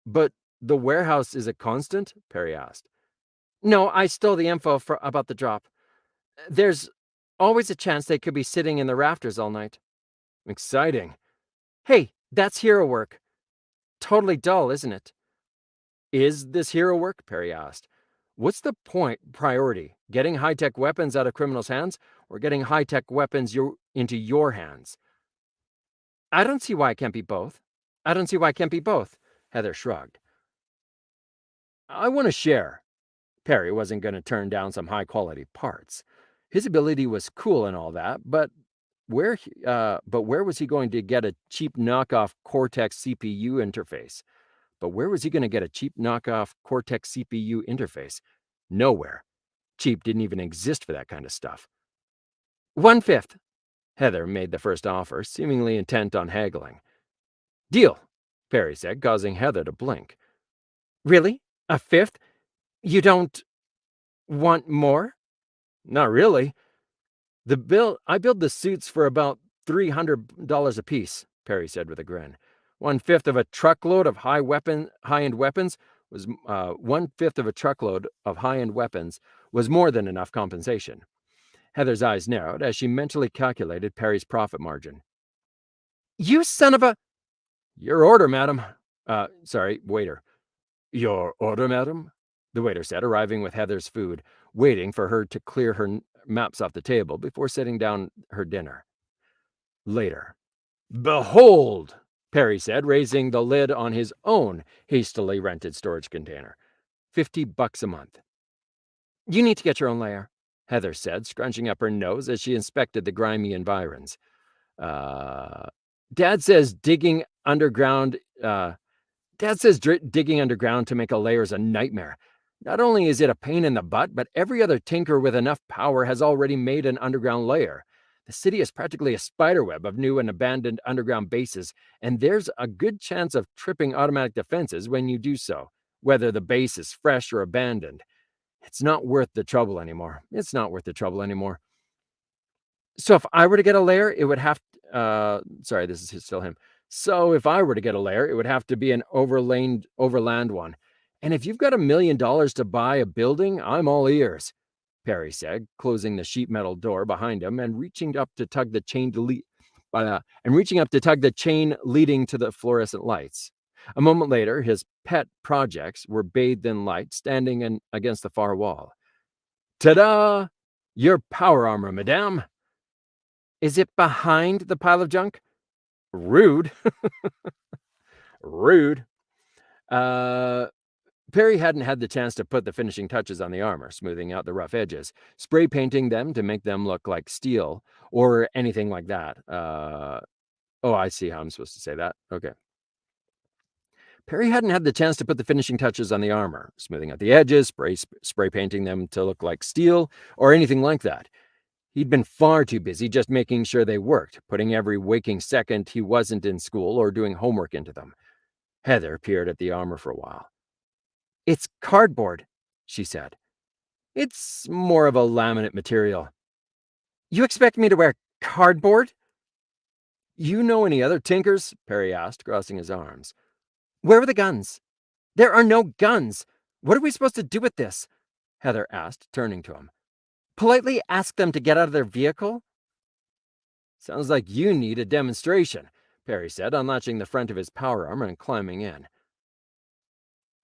But the warehouse is a constant? Perry asked. No, I stole the info about the drop. There's always a chance they could be sitting in the rafters all night. Exciting. Hey, that's hero work. Totally dull, isn't it? Is this hero work? Perry asked. What's the priority? Getting high-tech weapons out of criminals' hands or getting high-tech weapons into your hands? I don't see why it can't be both. Heather shrugged. I want to share. Perry wasn't going to turn down some high-quality parts. His ability was cool and all that, but where was he going to get a cheap knockoff Cortex CPU interface? Nowhere. Cheap didn't even exist for that kind of stuff. 1/5. Heather made the first offer, seemingly intent on haggling. Deal, Perry said, causing Heather to blink. Really? A fifth? You don't want more? Not really. I build the suits for about $300 apiece, Perry said with a grin. 1/5 of a truckload of high-end weapons was 1/5 of a truckload of high-end weapons was more than enough compensation. Heather's eyes narrowed as she mentally calculated Perry's profit margin. You son of a... Your order, madam. Waiter. Your order, madam? The waiter said, arriving with Heather's food, waiting for her to clear her maps off the table before setting down her dinner. Later. Behold, Perry said, raising the lid on his own hastily rented storage container. $50 a month. You need to get your own lair, Heather said, scrunching up her nose as she inspected the grimy environs. Dad says digging underground to make a lair is a nightmare. Not only is it a pain in the butt, but every other tinker with enough power has already made an underground lair. The city is practically a spiderweb of new and abandoned underground bases, and there's a good chance of tripping automatic defenses when you do so, whether the base is fresh or abandoned. It's not worth the trouble anymore. So if I were to get a lair, it would have... this is still him. So if I were to get a lair, it would have to be an overland one. And if you've got $1 million to buy a building, I'm all ears, Perry said, closing the sheet metal door behind him and reaching up to tug the chain leading to the fluorescent lights. A moment later, his pet projects were bathed in light, standing against the far wall. Ta-da! Your power armor, madame. Is it behind the pile of junk? Rude. Rude. Perry hadn't had the chance to put the finishing touches on the armor, smoothing out the rough edges, spray painting them to make them look like steel, or anything like that. I see how I'm supposed to say that. Okay. Perry hadn't had the chance to put the finishing touches on the armor, smoothing out the edges, spray painting them to look like steel, or anything like that. He'd been far too busy just making sure they worked, putting every waking second he wasn't in school or doing homework into them. Heather peered at the armor for a while. "It's cardboard," she said. "It's more of a laminate material." "You expect me to wear cardboard?" "You know any other tinkers?" Perry asked, crossing his arms. "Where are the guns?" "There are no guns. What are we supposed to do with this?" Heather asked, turning to him. "Politely ask them to get out of their vehicle?" "Sounds like you need a demonstration," Perry said, unlatching the front of his power armor and climbing in.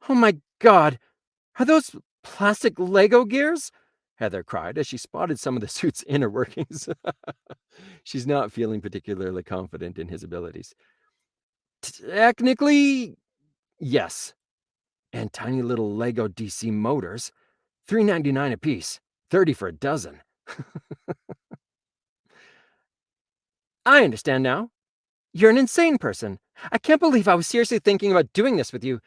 "Oh my God! Are those plastic Lego gears?" Heather cried as she spotted some of the suit's inner workings. She's not feeling particularly confident in his abilities. "Technically, yes. And tiny little Lego DC motors. $3.99 a piece, 30 for a dozen." "I understand now. You're an insane person. I can't believe I was seriously thinking about doing this with you."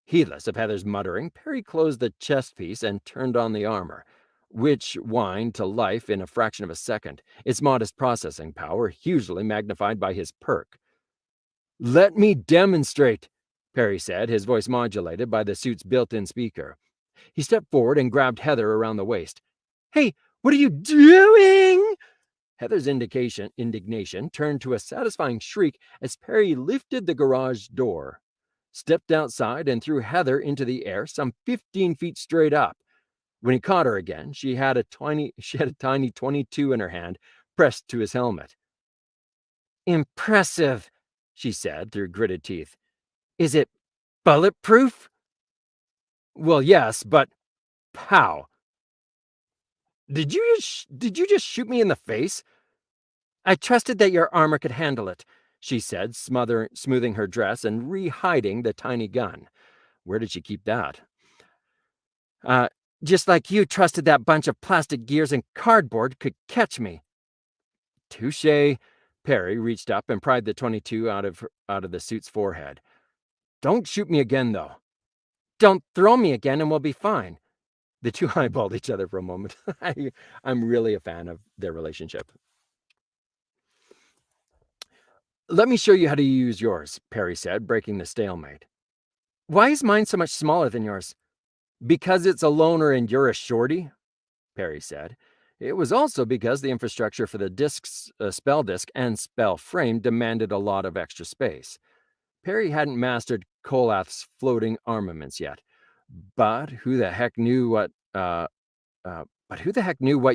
Heedless of Heather's muttering, Perry closed the chest piece and turned on the armor, which whined to life in a fraction of a second, its modest processing power hugely magnified by his perk. "Let me demonstrate," Perry said, his voice modulated by the suit's built-in speaker. He stepped forward and grabbed Heather around the waist. "Hey, what are you doing?" Heather's indignation turned to a satisfying shriek as Perry lifted the garage door, stepped outside, and threw Heather into the air some 15 feet straight up. When he caught her again, she had a tiny 22 in her hand, pressed to his helmet. "Impressive," she said through gritted teeth. "Is it bulletproof?" "Well, yes, but pow. Did you just shoot me in the face?" "I trusted that your armor could handle it," she said, smoothing her dress and re-hiding the tiny gun. Where did she keep that? Uh, "Just like you trusted that bunch of plastic gears and cardboard could catch me." "Touche." Perry reached up and pried the 22 out of the suit's forehead. "Don't shoot me again, though." "Don't throw me again and we'll be fine." The two eyeballed each other for a moment. I'm really a fan of their relationship. "Let me show you how to use yours," Perry said, breaking the stalemate. "Why is mine so much smaller than yours?" "Because it's a loner and you're a shorty," Perry said. It was also because the infrastructure for the spell disc and spell frame demanded a lot of extra space. Perry hadn't mastered Kolath's floating armaments yet, but who the heck knew what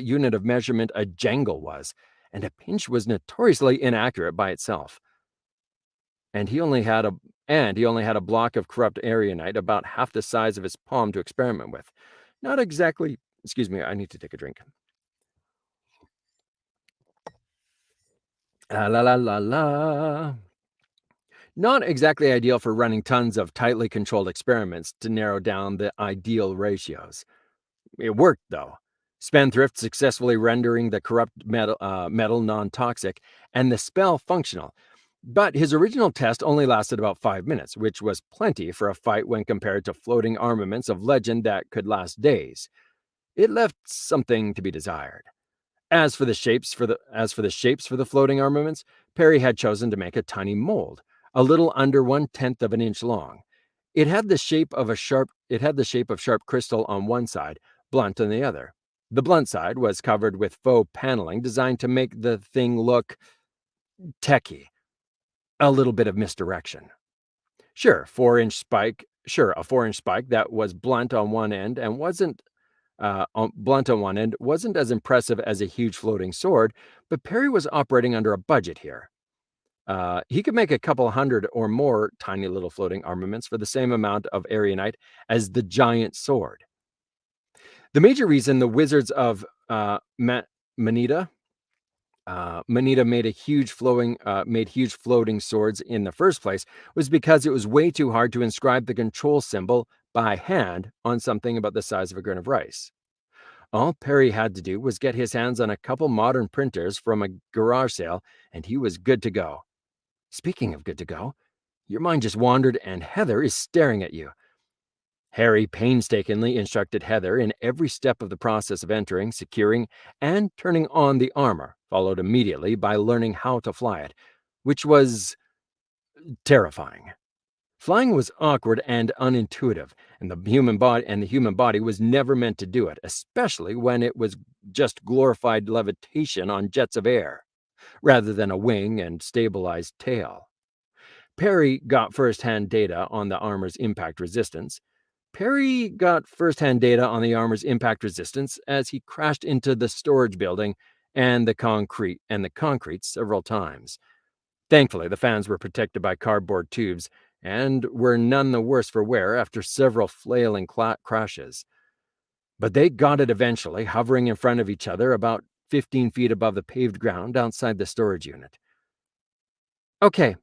unit of measurement a jangle was? And a pinch was notoriously inaccurate by itself. And he only had a block of corrupt Arianite about half the size of his palm to experiment with. Not exactly. Excuse me, I need to take a drink. La la la la. Not exactly ideal for running tons of tightly controlled experiments to narrow down the ideal ratios. It worked, though. Spendthrift successfully rendering the corrupt metal non-toxic and the spell functional. But his original test only lasted about 5 minutes, which was plenty for a fight when compared to floating armaments of legend that could last days. It left something to be desired. As for the shapes for the floating armaments, Perry had chosen to make a tiny mold, a little under 1/10 of an inch long. It had the shape of sharp crystal on one side, blunt on the other. The blunt side was covered with faux paneling designed to make the thing look techy, a little bit of misdirection. Sure, a 4-inch spike that was blunt on one end wasn't as impressive as a huge floating sword, but Perry was operating under a budget here. He could make a couple hundred or more tiny little floating armaments for the same amount of Arianite as the giant sword. The major reason the wizards of Manita made huge floating swords in the first place was because it was way too hard to inscribe the control symbol by hand on something about the size of a grain of rice. All Perry had to do was get his hands on a couple modern printers from a garage sale, and he was good to go. Speaking of good to go, your mind just wandered and Heather is staring at you. Harry painstakingly instructed Heather in every step of the process of entering, securing, and turning on the armor, followed immediately by learning how to fly it, which was terrifying. Flying was awkward and unintuitive, and the human body was never meant to do it, especially when it was just glorified levitation on jets of air, rather than a wing and stabilized tail. Perry got first-hand data on the armor's impact resistance. As he crashed into the storage building and the concrete several times. Thankfully, the fans were protected by cardboard tubes and were none the worse for wear after several flailing crashes. But they got it eventually, hovering in front of each other about 15 feet above the paved ground outside the storage unit. Okay,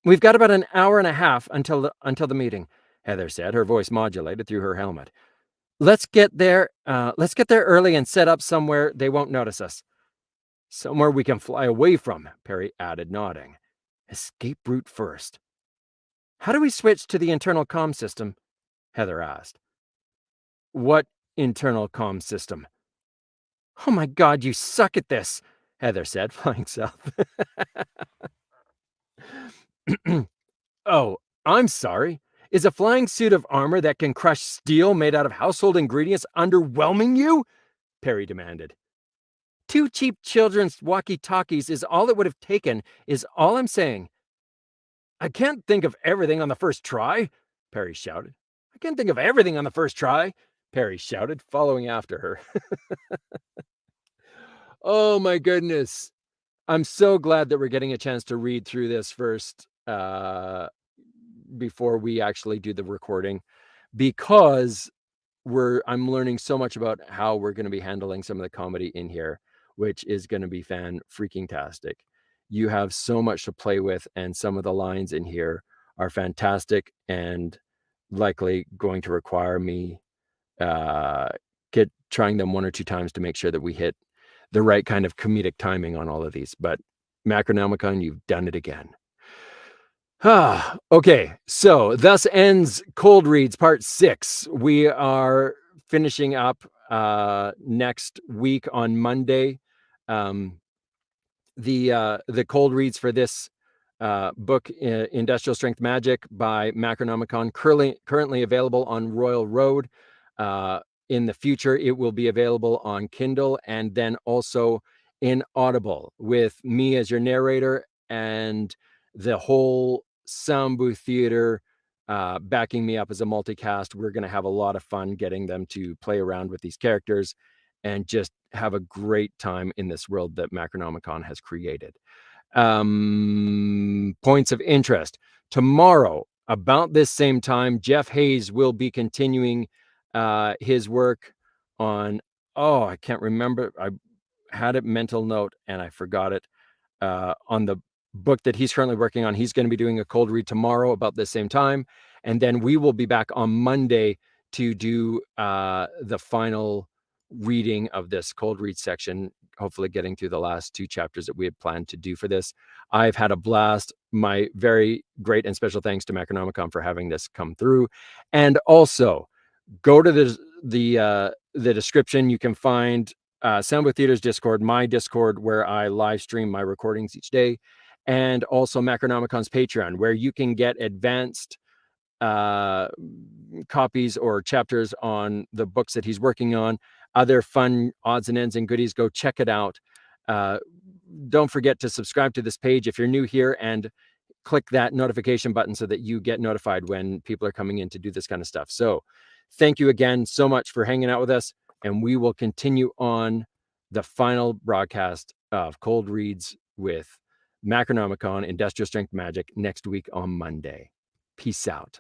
we've got about an hour and a half until the meeting, Heather said, her voice modulated through her helmet. Let's get there early and set up somewhere they won't notice us. Somewhere we can fly away from, Perry added, nodding. Escape route first. How do we switch to the internal comm system? Heather asked. What internal comm system? Oh my God, you suck at this, Heather said, flying south. Oh, I'm sorry. Is a flying suit of armor that can crush steel made out of household ingredients underwhelming you? Perry demanded. 2 cheap children's walkie-talkies is all it would have taken, is all I'm saying. I can't think of everything on the first try, Perry shouted. I can't think of everything on the first try, Perry shouted, following after her. Oh my goodness. I'm so glad that we're getting a chance to read through this first before we actually do the recording, because I'm learning so much about how we're going to be handling some of the comedy in here, which is going to be fan-freaking-tastic. You have so much to play with, and some of the lines in here are fantastic and likely going to require me trying them 1 or 2 times to make sure that we hit the right kind of comedic timing on all of these. But Macronomicon, you've done it again. Okay, so thus ends Cold Reads Part 6. We are finishing up next week on Monday. The cold reads for this book, Industrial Strength Magic by Macronomicon, currently available on Royal Road. In the future, it will be available on Kindle and then also in Audible, with me as your narrator and the whole sound booth theater backing me up as a multicast. We're going to have a lot of fun getting them to play around with these characters and just have a great time in this world that Macronomicon has created. Points of interest. Tomorrow, about this same time, Jeff Hayes will be continuing his work on, I can't remember. I had a mental note and I forgot it. On the book that he's currently working on, he's going to be doing a cold read tomorrow about the same time. And then we will be back on Monday to do the final reading of this cold read section, hopefully getting through the last 2 chapters that we had planned to do for this. I've had a blast. My very great and special thanks to Macronomicon for having this come through. And also, go to the description. You can find Soundbooth Theater's Discord, my Discord, where I live stream my recordings each day, and also Macronomicon's Patreon, where you can get advanced copies or chapters on the books that he's working on, other fun odds and ends and goodies. Go check it out. Don't forget to subscribe to this page if you're new here, and click that notification button so that you get notified when people are coming in to do this kind of stuff. So thank you again so much for hanging out with us, and we will continue on the final broadcast of Cold Reads with Macronomicon Industrial Strength Magic next week on Monday. Peace out.